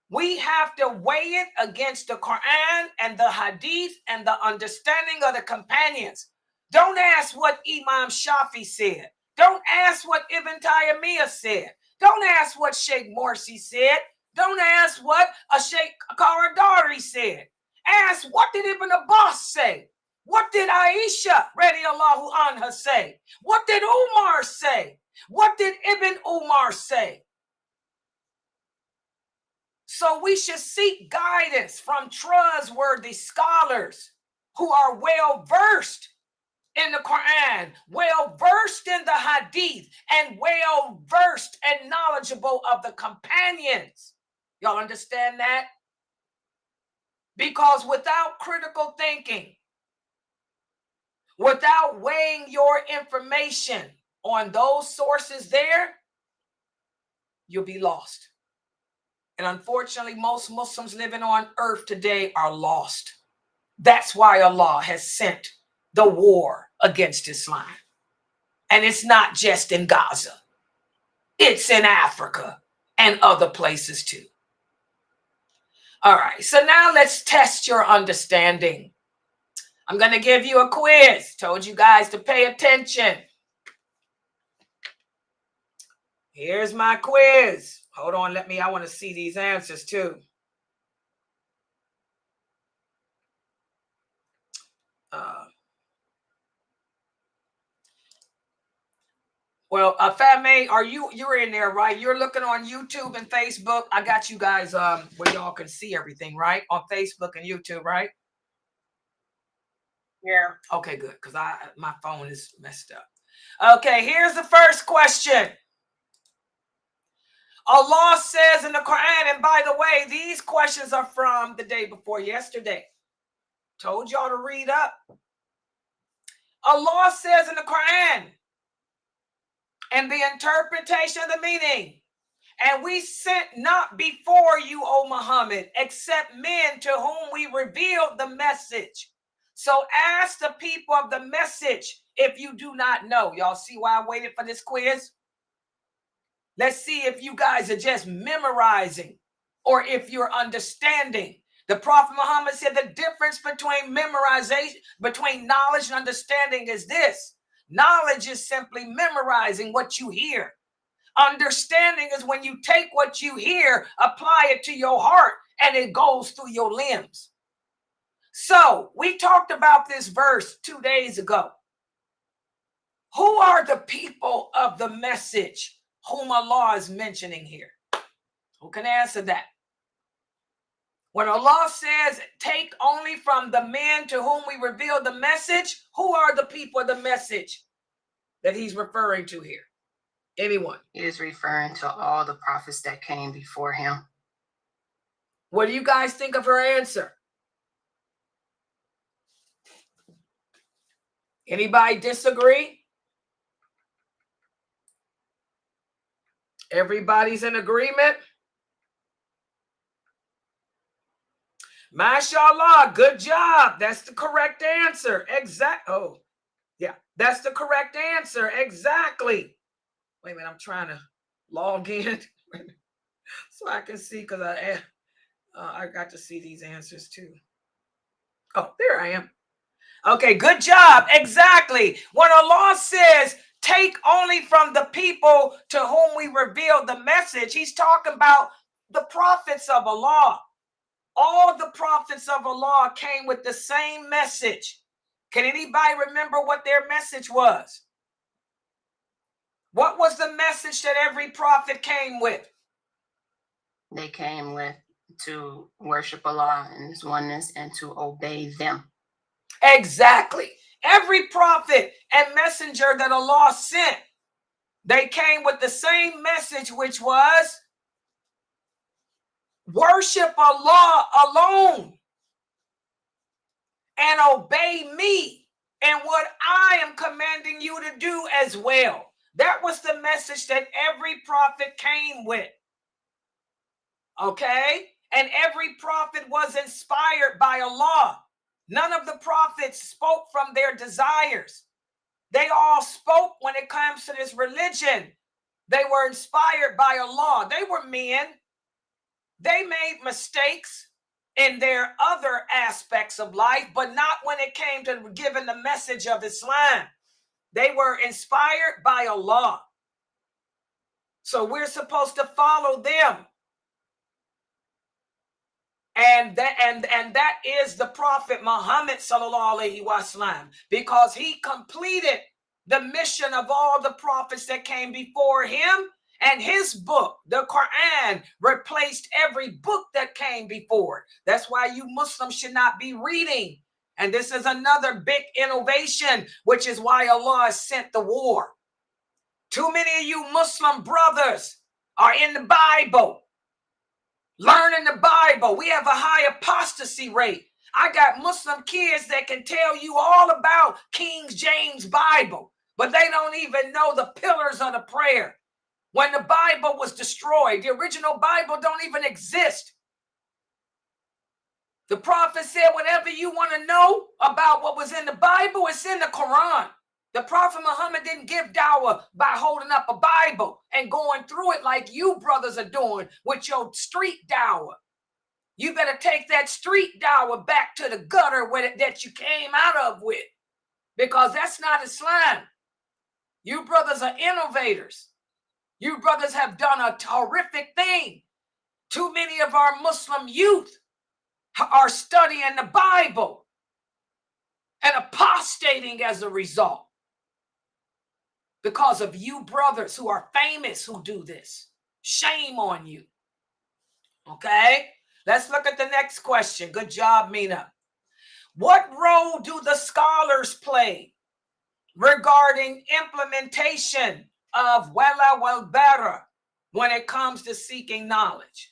we have to weigh it against the Quran and the Hadith and the understanding of the companions. Don't ask what Imam Shafi said. Don't ask what Ibn Taymiyyah said. Don't ask what Sheikh Morsi said. Don't ask what a Sheikh Qaradari said. Ask, what did Ibn Abbas say? What did Aisha radiallahu anha say? What did Umar say? What did Ibn Umar say? So we should seek guidance from trustworthy scholars who are well versed in the Quran, well versed in the Hadith, and well versed and knowledgeable of the companions. Y'all understand that? Because without critical thinking, without weighing your information on those sources there, you'll be lost. And unfortunately, most Muslims living on earth today are lost. That's why Allah has sent the war against Islam. And it's not just in Gaza. It's in Africa and other places too. All right, so now let's test your understanding. I'm going to give you a quiz. Told you guys to pay attention. Here's my quiz. Hold on, I want to see these answers too. Well, Fatma, you're in there, right? You're looking on YouTube and Facebook. I got you guys where y'all can see everything, right? On Facebook and YouTube, right? Yeah. Okay, good, because my phone is messed up. Okay, here's the first question. Allah says in the Quran, and by the way, these questions are from the day before yesterday. Told y'all to read up. Allah says in the Quran, and the interpretation of the meaning, and we sent not before you, O Muhammad, except men to whom we revealed the message. So ask the people of the message if you do not know. Y'all see why I waited for this quiz? Let's see if you guys are just memorizing or if you're understanding. The Prophet Muhammad said the difference between memorization, between knowledge and understanding is this. Knowledge is simply memorizing what you hear. Understanding is when you take what you hear, apply it to your heart, and it goes through your limbs. So we talked about this verse 2 days ago. Who are the people of the message whom Allah is mentioning here? Who can answer that? When Allah says, take only from the men to whom we reveal the message, who are the people of the message that he's referring to here? Anyone? He is referring to all the prophets that came before him. What do you guys think of her answer? Anybody disagree? Everybody's in agreement? MashaAllah, good job. That's the correct answer. Oh, yeah, that's the correct answer. Exactly. Wait a minute, I'm trying to log in so I can see, because I got to see these answers too. Oh, there I am. Okay, good job. Exactly. When Allah says, take only from the people to whom we reveal the message, he's talking about the prophets of Allah. All the prophets of Allah came with the same message. Can anybody remember what their message was? What was the message that every prophet came with? They came with to worship Allah and His oneness and to obey them. Exactly. Every prophet and messenger that Allah sent, they came with the same message, which was worship Allah alone and obey me and what I am commanding you to do as well. That was the message that every prophet came with. Okay? And every prophet was inspired by Allah. None of the prophets spoke from their desires. They all spoke when it comes to this religion. They were inspired by Allah. They were men. They made mistakes in their other aspects of life, but not when it came to giving the message of Islam. They were inspired by Allah. So we're supposed to follow them. And that is the Prophet Muhammad sallallahu alaihi wasallam, because he completed the mission of all the prophets that came before him, and his book, the Quran, replaced every book that came before. That's why you Muslims should not be reading. And this is another big innovation, which is why Allah has sent the war. Too many of you Muslim brothers are in the Bible, learning the Bible. We have a high apostasy rate. I got Muslim kids that can tell you all about King James Bible, but they don't even know the pillars of the prayer. When the Bible was destroyed, the original Bible don't even exist. The prophet said, whatever you want to know about what was in the Bible, it's in the Quran. The Prophet Muhammad didn't give dawah by holding up a Bible and going through it like you brothers are doing with your street dawah. You better take that street dawah back to the gutter that you came out of with, because that's not Islam. You brothers are innovators. You brothers have done a horrific thing. Too many of our Muslim youth are studying the Bible and apostating as a result because of you brothers who are famous who do this. Shame on you. Okay, let's look at the next question. Good job, Mina. What role do the scholars play regarding implementation of Al-Wala WalBara when it comes to seeking knowledge?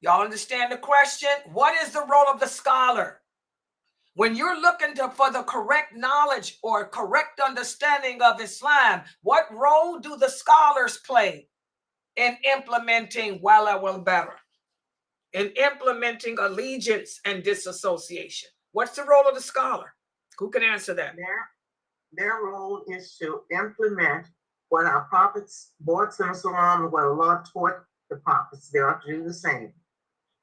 Y'all understand the question? What is the role of the scholar? When you're looking for the correct knowledge or correct understanding of Islam, what role do the scholars play in implementing Al-Wala WalBara, in implementing allegiance and disassociation? What's the role of the scholar? Who can answer that? Their role is to implement what our prophets, Lord Sallallahu, what Allah taught the prophets. They are to do the same.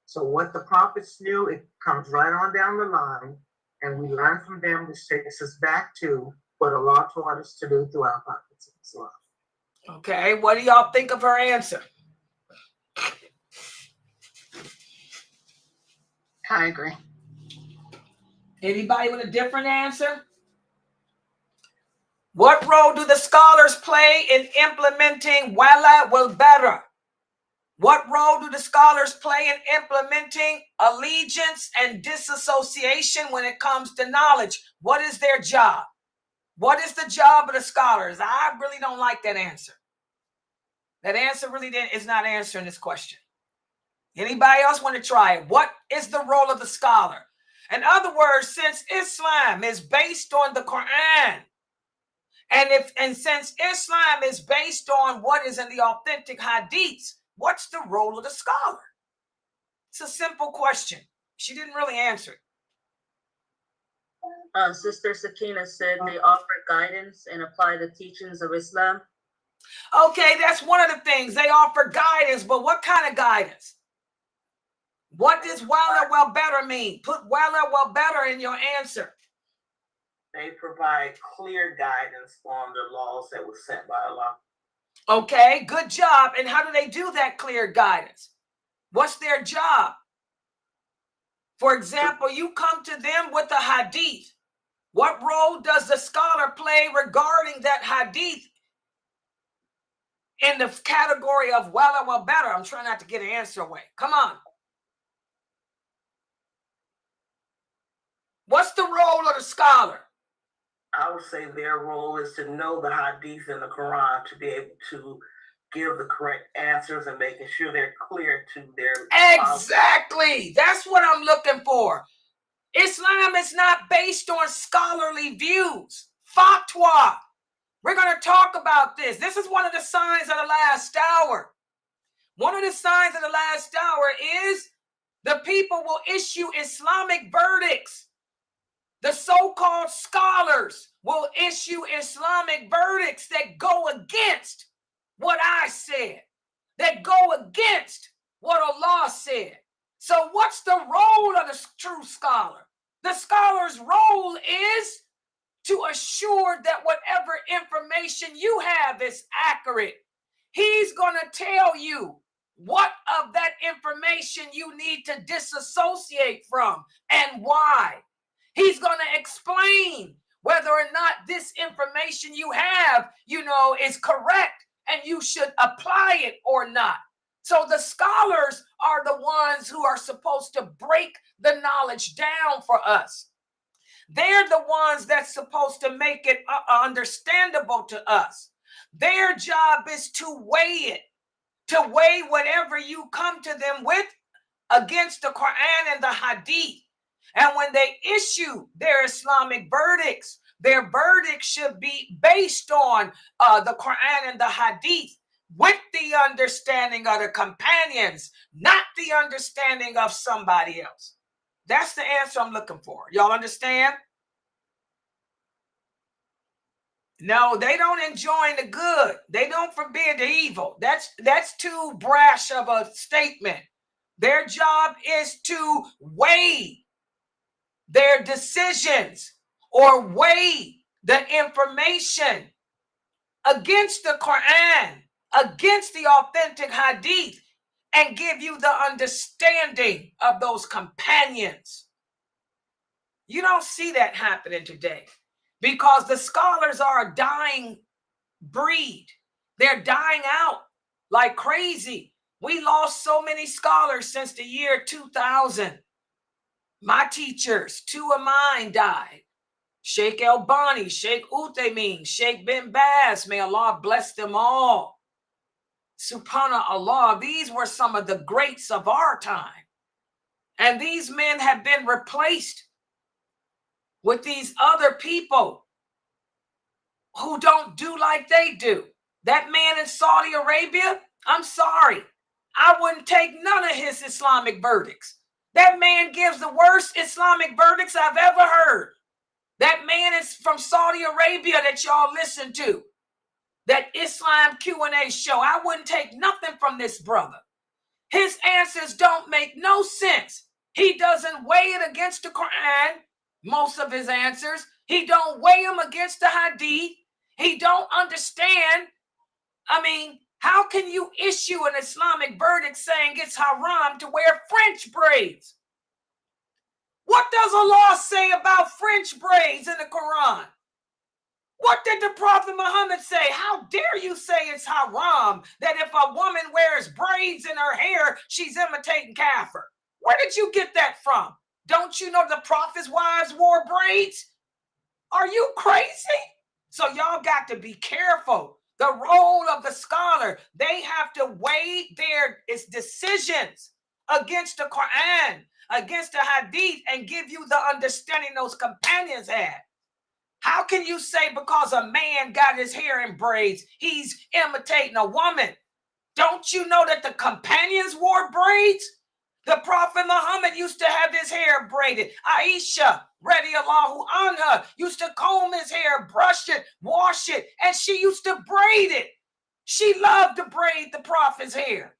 So what the prophets knew, it comes right on down the line, and we learn from them, which takes us back to what Allah taught us to do through our prophets. Okay, what do y'all think of her answer? I agree. Anybody with a different answer? What role do the scholars play in implementing Al-Wala WalBara? What role do the scholars play in implementing allegiance and disassociation when it comes to knowledge? What is their job? What is the job of the scholars? I really don't like that answer. That answer really is not answering this question. Anybody else want to try it? What is the role of the scholar? In other words, since Islam is based on the Quran, and since Islam is based on what is in the authentic hadiths, what's the role of the scholar? It's a simple question. She didn't really answer it. Sister Sakina said they offer guidance and apply the teachings of Islam. Okay, that's one of the things. They offer guidance, but what kind of guidance? What does Al-Wala WalBara mean? Put Al-Wala WalBara in your answer. They provide clear guidance on the laws that were set by Allah. Okay, good job. And how do they do that clear guidance? What's their job? For example, you come to them with a hadith. What role does the scholar play regarding that hadith in the category of Al-Wala WalBara? I'm trying not to get an answer away. Come on. What's the role of the scholar? I would say their role is to know the hadith and the Quran to be able to give the correct answers and making sure they're clear to their Exactly. That's what I'm looking for. Islam is not based on scholarly views. Fatwa. We're going to talk about this. This is one of the signs of the last hour. One of the signs of the last hour is the people will issue Islamic verdicts. The so-called scholars will issue Islamic verdicts that go against what I said, that go against what Allah said. So what's the role of the true scholar? The scholar's role is to assure that whatever information you have is accurate. He's going to tell you what of that information you need to disassociate from and why. He's going to explain whether or not this information you have, is correct and you should apply it or not. So the scholars are the ones who are supposed to break the knowledge down for us. They're the ones that's supposed to make it understandable to us. Their job is to weigh it, to weigh whatever you come to them with against the Quran and the Hadith. And when they issue their Islamic verdicts, their verdicts should be based on the Quran and the Hadith, with the understanding of the companions, not the understanding of somebody else. That's the answer I'm looking for. Y'all understand? No, they don't enjoin the good. They don't forbid the evil. That's too brash of a statement. Their job is to weigh their decisions or weigh the information against the Quran, against the authentic Hadith, and give you the understanding of those companions. You don't see that happening today because the scholars are a dying breed. They're dying out like crazy. We lost so many scholars since the year 2000. My teachers, two of mine died. Sheikh Albani, Sheikh Uthaymeen, Sheikh bin Baz, may Allah bless them all. Subhanallah, these were some of the greats of our time. And these men have been replaced with these other people who don't do like they do. That man in Saudi Arabia, I'm sorry, I wouldn't take none of his Islamic verdicts. That man gives the worst Islamic verdicts I've ever heard. That man is from Saudi Arabia that y'all listen to. That Islam Q&A show. I wouldn't take nothing from this brother. His answers don't make no sense. He doesn't weigh it against the Quran, most of his answers. He don't weigh them against the Hadith. He don't understand. I mean, how can you issue an Islamic verdict saying it's haram to wear French braids? What does Allah say about French braids in the Quran? What did the Prophet Muhammad say? How dare you say it's haram that if a woman wears braids in her hair, she's imitating kafir? Where did you get that from? Don't you know the Prophet's wives wore braids? Are you crazy? So y'all got to be careful. The role of the scholar, they have to weigh their decisions against the Quran, against the Hadith, and give you the understanding those companions had. How can you say because a man got his hair in braids, he's imitating a woman? Don't you know that the companions wore braids? The Prophet Muhammad used to have his hair braided. Aisha, radiallahu anha, used to comb his hair, brush it, wash it, and she used to braid it. She loved to braid the Prophet's hair.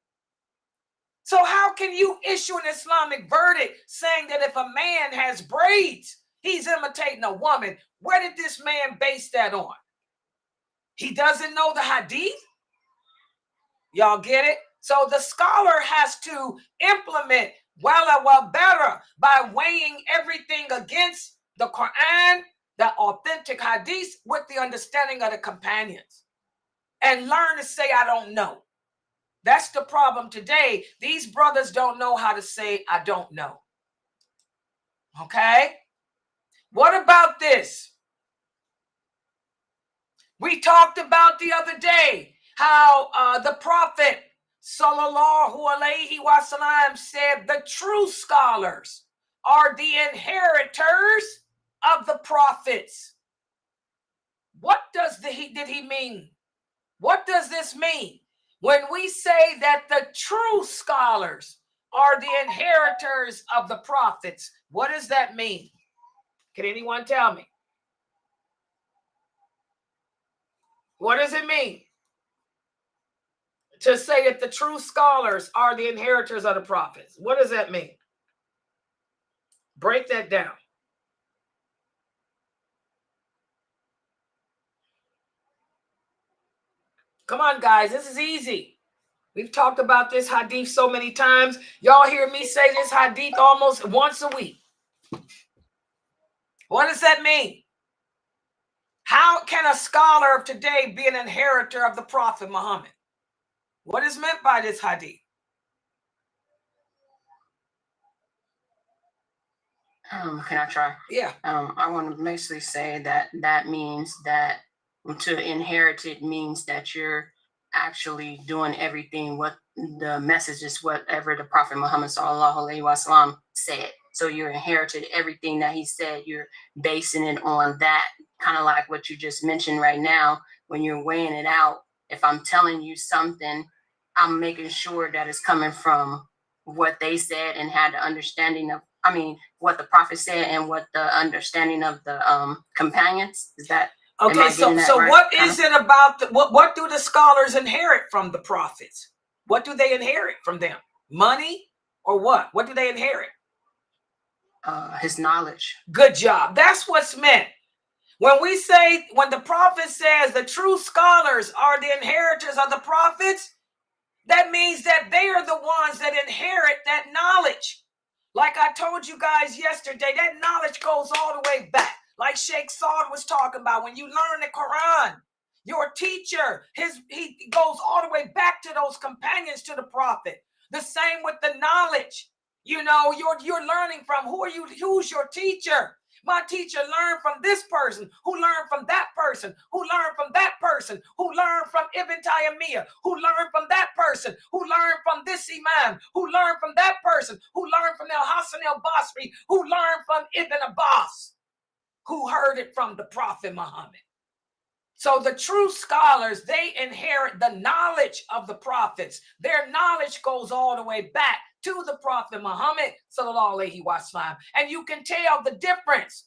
So how can you issue an Islamic verdict saying that if a man has braids, he's imitating a woman? Where did this man base that on? He doesn't know the Hadith? Y'all get it? So the scholar has to implement Al-Wala WalBara by weighing everything against the Quran, the authentic Hadith, with the understanding of the companions. And learn to say, I don't know. That's the problem today. These brothers don't know how to say, I don't know. Okay? What about this? We talked about the other day how the Prophet sallallahu alaihi wasallam said the true scholars are the inheritors of the prophets. What did he mean? What does this mean? When we say that the true scholars are the inheritors of the prophets, what does that mean? Can anyone tell me? What does it mean to say that the true scholars are the inheritors of the prophets? What does that mean? Break that down. Come on, guys. This is easy. We've talked about this hadith so many times. Y'all hear me say this hadith almost once a week. What does that mean? How can a scholar of today be an inheritor of the Prophet Muhammad? What is meant by this hadith? Can I try? Yeah. I want to basically say that means that to inherit it means that you're actually doing everything what the message is, whatever the Prophet Muhammad sallallahu alaihi wasallam said. So you're inherited everything that he said. You're basing it on that, kind of like what you just mentioned right now. When you're weighing it out, if I'm telling you something, I'm making sure that it's coming from what they said and had the understanding of, I mean, what the Prophet said and what the understanding of the companions. Is that okay? So right? what is it about what do the scholars inherit from the prophets? What do they inherit from them? Money or what? What do they inherit? His knowledge. Good job. That's what's meant. When the prophet says the true scholars are the inheritors of the prophets, that means that they are the ones that inherit that knowledge. Like I told you guys yesterday, that knowledge goes all the way back. Like Sheikh Saud was talking about, when you learn the Quran, your teacher, he goes all the way back to those companions to the prophet. The same with the knowledge. You know, you're learning from who's your teacher? My teacher learned from this person, who learned from that person, who learned from that person, who learned from Ibn Taymiyyah, who learned from that person, who learned from this Imam, who learned from that person, who learned from Al-Hasan al-Basri, who learned from Ibn Abbas, who heard it from the Prophet Muhammad. So the true scholars, they inherit the knowledge of the prophets. Their knowledge goes all the way back to the Prophet Muhammad, sallallahu alaihi wasallam. And you can tell the difference,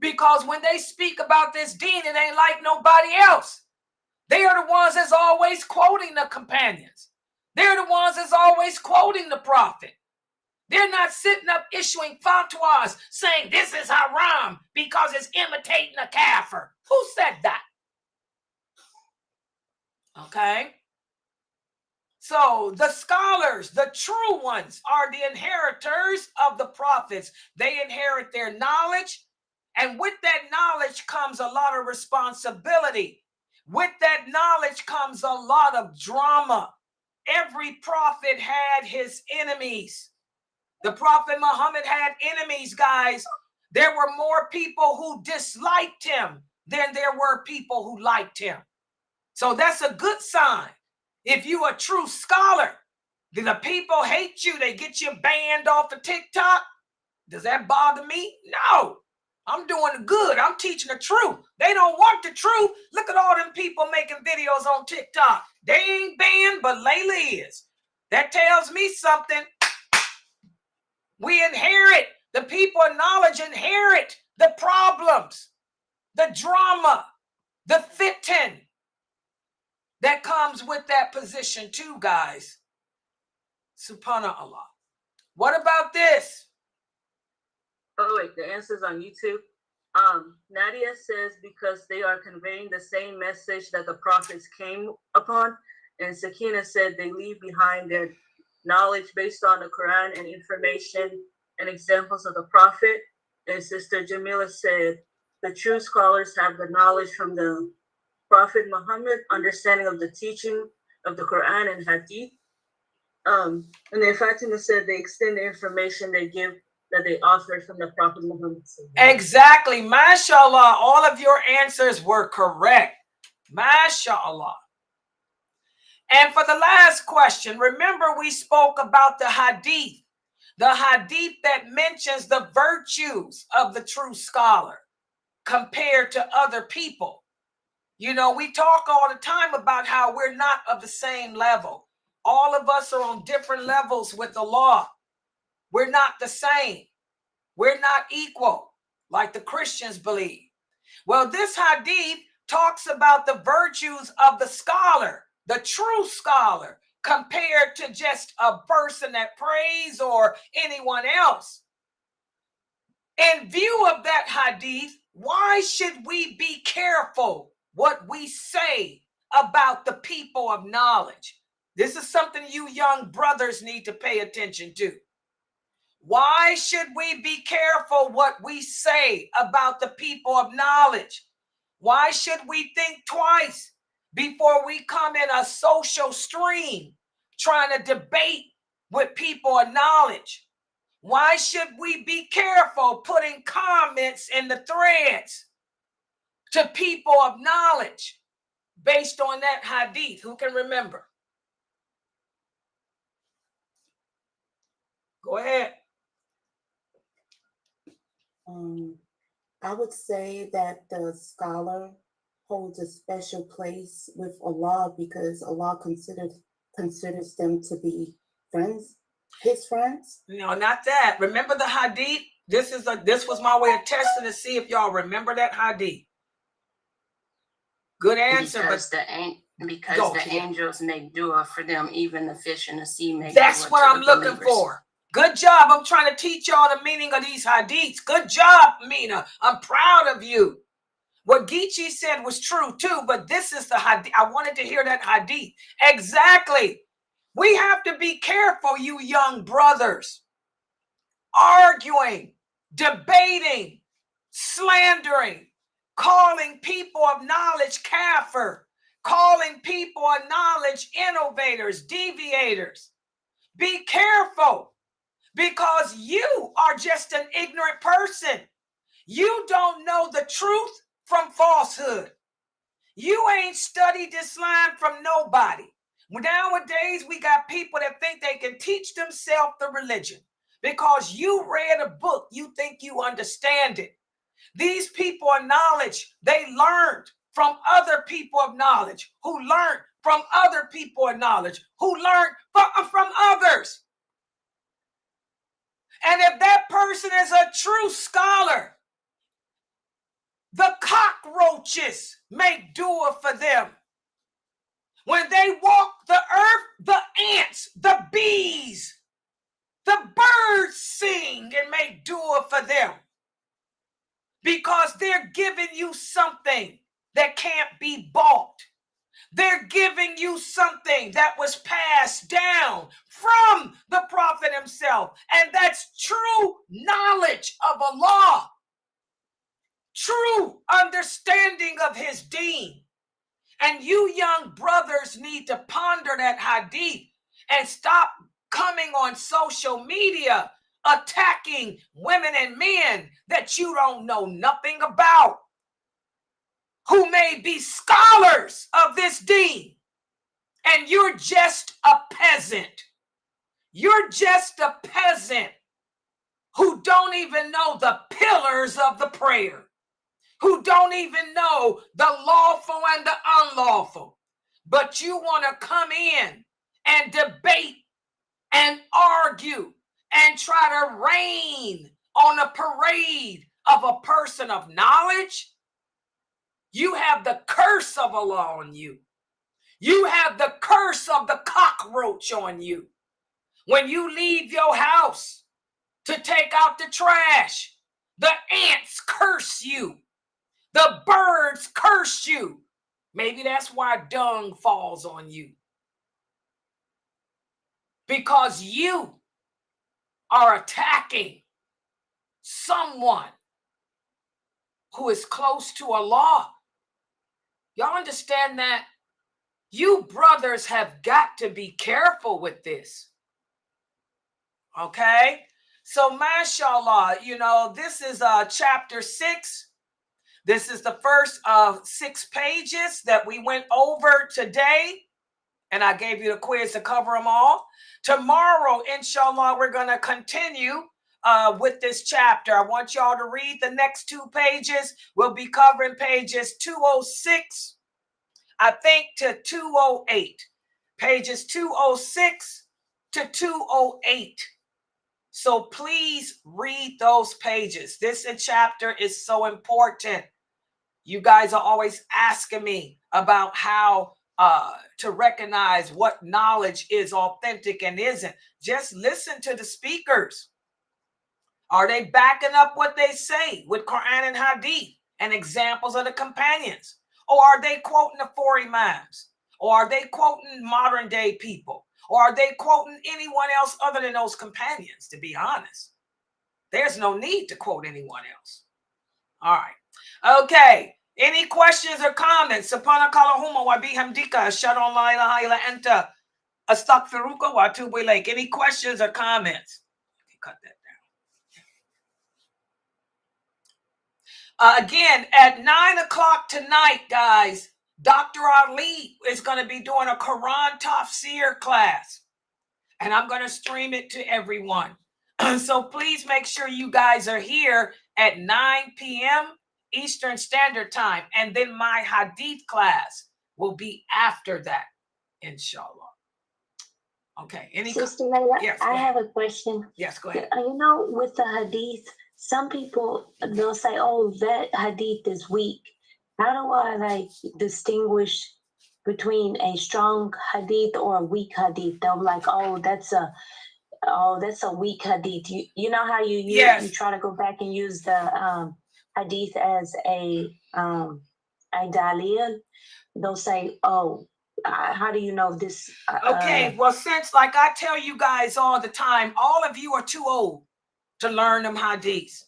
because when they speak about this deen, it ain't like nobody else. They are the ones that's always quoting the companions. They're the ones that's always quoting the prophet. They're not sitting up issuing fatwas saying this is haram because it's imitating a kafir. Who said that? Okay. So the scholars, the true ones, are the inheritors of the prophets. They inherit their knowledge, and with that knowledge comes a lot of responsibility. With that knowledge comes a lot of drama. Every prophet had his enemies. The Prophet Muhammad had enemies, guys. There were more people who disliked him than there were people who liked him. So that's a good sign. If you're a true scholar, do the people hate you? They get you banned off of TikTok? Does that bother me? No. I'm doing the good. I'm teaching the truth. They don't want the truth. Look at all them people making videos on TikTok. They ain't banned, but Layla is. That tells me something. We inherit. The people of knowledge inherit the problems, the drama, the fitin that comes with that position too, guys. Subhanallah. What about this? Oh, wait, the answer's on YouTube. Nadia says because they are conveying the same message that the prophets came upon. And Sakina said they leave behind their knowledge based on the Quran and information and examples of the prophet. And Sister Jamila said the true scholars have the knowledge from the Prophet Muhammad, understanding of the teaching of the Quran and Hadith. And then Fatima said they extend the information they give that they authored from the Prophet Muhammad. Exactly. MashaAllah. All of your answers were correct. MashaAllah. And for the last question, remember we spoke about the hadith that mentions the virtues of the true scholar compared to other people. You know, we talk all the time about how we're not of the same level. All of us are on different levels with the law. We're not the same. We're not equal, like the Christians believe. Well, this hadith talks about the virtues of the scholar, the true scholar, compared to just a person that prays or anyone else. In view of that hadith, why should we be careful what we say about the people of knowledge? This is something you young brothers need to pay attention to. Why should we be careful what we say about the people of knowledge? Why should we think twice before we come in a social stream trying to debate with people of knowledge? Why should we be careful putting comments in the threads to people of knowledge based on that hadith? Who can remember? Go ahead. I would say that the scholar holds a special place with Allah because Allah considers them to be friends, his friends. No, not that. Remember the hadith? This was my way of testing to see if y'all remember that hadith. Good answer. Because the angels make dua for them, even the fish in the sea make dua. That's what I'm looking for. Good job. I'm trying to teach y'all the meaning of these hadiths. Good job, Mina. I'm proud of you. What Geechee said was true too, but this is the hadith. I wanted to hear that hadith. Exactly. We have to be careful, you young brothers. Arguing, debating, slandering, calling people of knowledge kafir, calling people of knowledge innovators, deviators. Be careful, because you are just an ignorant person. You don't know the truth from falsehood. You ain't studied Islam from nobody. Nowadays, we got people that think they can teach themselves the religion because you read a book. You think you understand it. These people of knowledge, they learned from other people of knowledge who learned from other people of knowledge who learned from others. And if that person is a true scholar, the cockroaches make dua for them. When they walk the earth, the ants, the bees, the birds sing and make dua for them. Because they're giving you something that can't be bought. They're giving you something that was passed down from the Prophet himself. And that's true knowledge of Allah. True understanding of his deen. And you young brothers need to ponder that hadith and stop coming on social media attacking women and men that you don't know nothing about, who may be scholars of this deen, and you're just a peasant. You're just a peasant who don't even know the pillars of the prayer, who don't even know the lawful and the unlawful. But you want to come in and debate and argue and try to rain on a parade of a person of knowledge. You have the curse of Allah on you. You have the curse of the cockroach on you. When you leave your house to take out the trash, the ants curse you. The birds curse you. Maybe that's why dung falls on you. Because you are attacking someone who is close to Allah. Y'all understand that? You brothers have got to be careful with this. Okay? So, mashallah, this is chapter 6. This is the first of 6 pages that we went over today. And I gave you the quiz to cover them all. Tomorrow, inshallah, we're going to continue with this chapter. I want y'all to read the next 2 pages. We'll be covering pages 206, I think, to 208. Pages 206 to 208. So please read those pages. This chapter is so important. You guys are always asking me about how to recognize what knowledge is authentic and isn't. Just listen to the speakers. Are they backing up what they say with Quran and Hadith and examples of the companions? Or are they quoting the 4 Imams? Or are they quoting modern day people? Or are they quoting anyone else other than those companions? To be honest, there's no need to quote anyone else. All right. Okay. Any questions or comments? Subhanakallahumma wa bihamdika ashhadu an la ilaha illa anta astaghfiruka wa atubu ilaik. Any questions or comments? Cut that down. Again, at 9 o'clock tonight, guys, Dr. Ali is going to be doing a Quran Tafsir class, and I'm going to stream it to everyone. So please make sure you guys are here at 9 p.m. Eastern Standard Time. And then my Hadith class will be after that, inshallah. Okay. Sister Layla, Yes, I go have ahead. a question. Yes, go ahead. You know, with the hadith, some people, they'll say, oh, that hadith is weak. How do I like distinguish between a strong hadith or a weak hadith? They'll be like, oh, that's a weak hadith. You know how you Yes. you try to go back and use the hadith as a dalil. They'll say, oh, how do you know this? Okay, well, since like I tell you guys all the time, all of you are too old to learn them hadiths.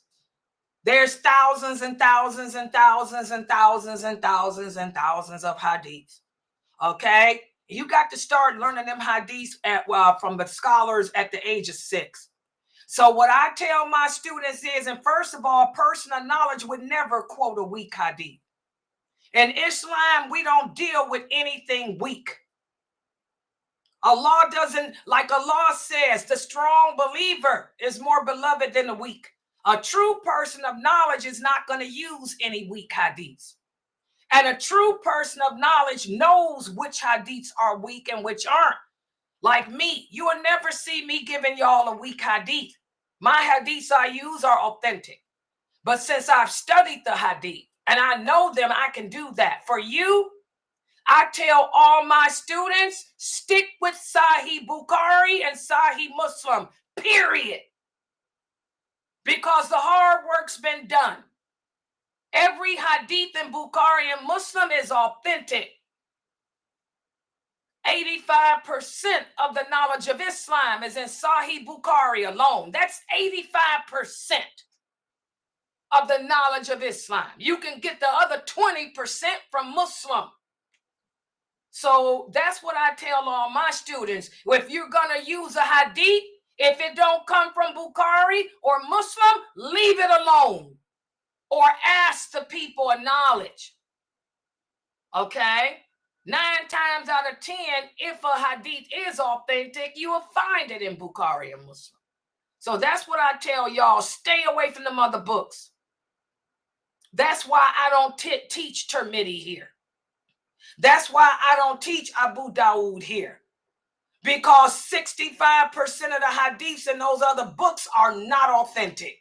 There's thousands and thousands and thousands and thousands and thousands and thousands of hadiths. Okay, you got to start learning them hadiths from the scholars at the age of 6. So what I tell my students is, and first of all, personal knowledge would never quote a weak hadith. In Islam, we don't deal with anything weak. Allah doesn't, like Allah says, the strong believer is more beloved than the weak. A true person of knowledge is not going to use any weak hadiths. And a true person of knowledge knows which hadiths are weak and which aren't. Like me, you will never see me giving y'all a weak hadith. My hadiths I use are authentic. But since I've studied the hadith and I know them, I can do that. For you, I tell all my students, stick with Sahih Bukhari and Sahih Muslim, period. Because the hard work's been done. Every hadith in Bukhari and Muslim is authentic. 85% of the knowledge of Islam is in Sahih Bukhari alone. That's 85% of the knowledge of Islam. You can get the other 20% from Muslim. So that's what I tell all my students. If you're going to use a hadith, if it don't come from Bukhari or Muslim, leave it alone. Or ask the people of knowledge. Okay? 9 times out of 10, if a hadith is authentic, you will find it in Bukhari and Muslim. So that's what I tell y'all. Stay away from them other books. That's why I don't teach Tirmidhi here. That's why I don't teach Abu Dawood here. Because 65% of the hadiths in those other books are not authentic.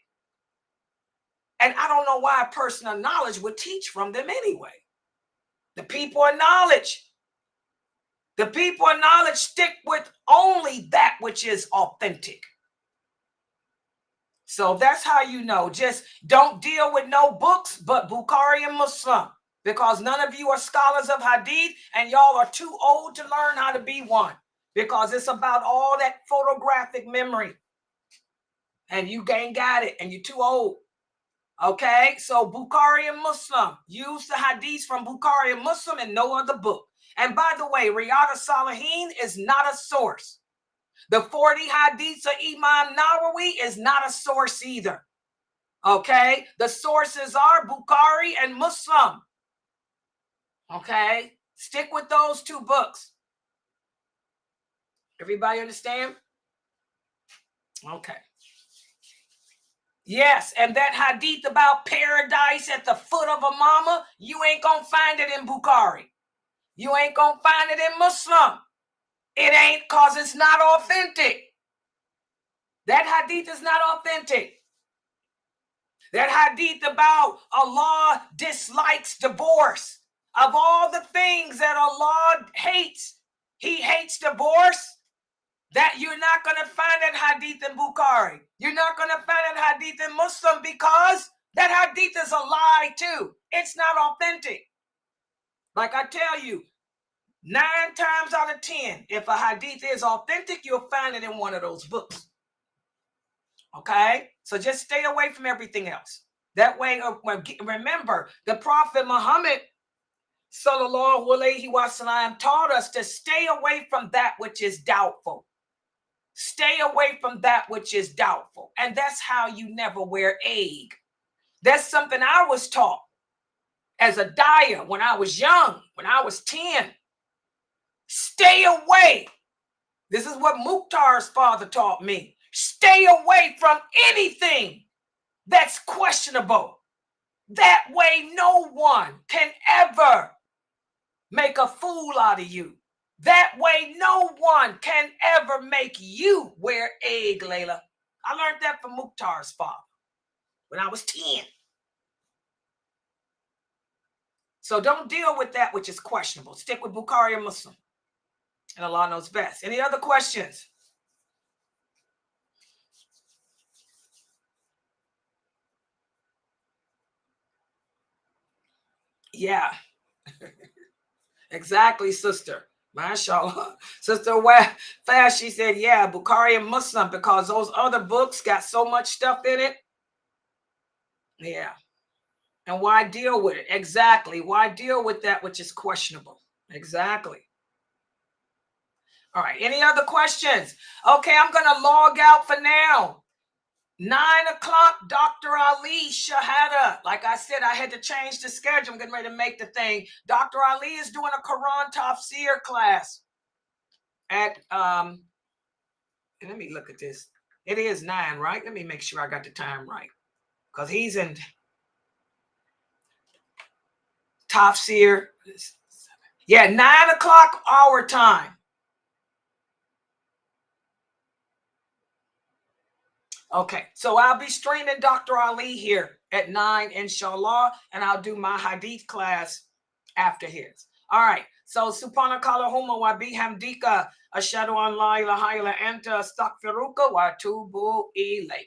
And I don't know why a person of knowledge would teach from them anyway. The people of knowledge. The people of knowledge stick with only that which is authentic. So that's how you know. Just don't deal with no books but Bukhari and Muslim. Because none of you are scholars of hadith and y'all are too old to learn how to be one. Because it's about all that photographic memory. And you ain't got it and you're too old. Okay, so Bukhari and Muslim. Use the hadiths from Bukhari and Muslim and no other book. And by the way, Riyadh al-Salihin is not a source. The 40 hadiths of Imam Nawawi is not a source either. Okay, the sources are Bukhari and Muslim. Okay, stick with those 2 books. Everybody understand? Okay. Yes, and that hadith about paradise at the foot of a mama, you ain't gonna find it in Bukhari. You ain't gonna find it in Muslim. It ain't, because it's not authentic. That hadith is not authentic. That hadith about Allah dislikes divorce. Of all the things that Allah hates, He hates divorce. That you're not going to find that hadith in Bukhari. You're not going to find that hadith in Muslim because that hadith is a lie too. It's not authentic. Like I tell you, 9 times out of 10, if a hadith is authentic, you'll find it in one of those books. Okay? So just stay away from everything else. That way, remember, the Prophet Muhammad, sallallahu alaihi wasallam, taught us to stay away from that which is doubtful. Stay away from that which is doubtful. And that's how you never wear egg. That's something I was taught. as a dyer when I was young, when I was 10. Stay away. This is what Mukhtar's father taught me. Stay away from anything that's questionable. That way no one can ever make a fool out of you. That way no one can ever make you wear egg, Layla. I learned that from Mukhtar's father when I was 10. So don't deal with that which is questionable. Stick with Bukhari and Muslim. And Allah knows best. Any other questions? Yeah. Exactly, sister. MashaAllah. Sister Fast, she said, yeah, Bukhari and Muslim, because those other books got so much stuff in it. Yeah. And why deal with it? Exactly. Why deal with that which is questionable? Exactly. All right. Any other questions? Okay, I'm going to log out for now. 9 o'clock, Dr. Ali Shahada. Like I said, I had to change the schedule. I'm getting ready to make the thing. Dr. Ali is doing a Quran Tafsir class at, let me look at this. It is 9, right? Let me make sure I got the time right. Because he's in Tafsir. Yeah, 9 o'clock our time. Okay, so I'll be streaming Dr. Ali here at 9, inshallah, and I'll do my hadith class after his. All right, so subhanakallahumma wa bihamdika ashhadu an la ilaha illa anta astaghfiruka wa atubu ilayk.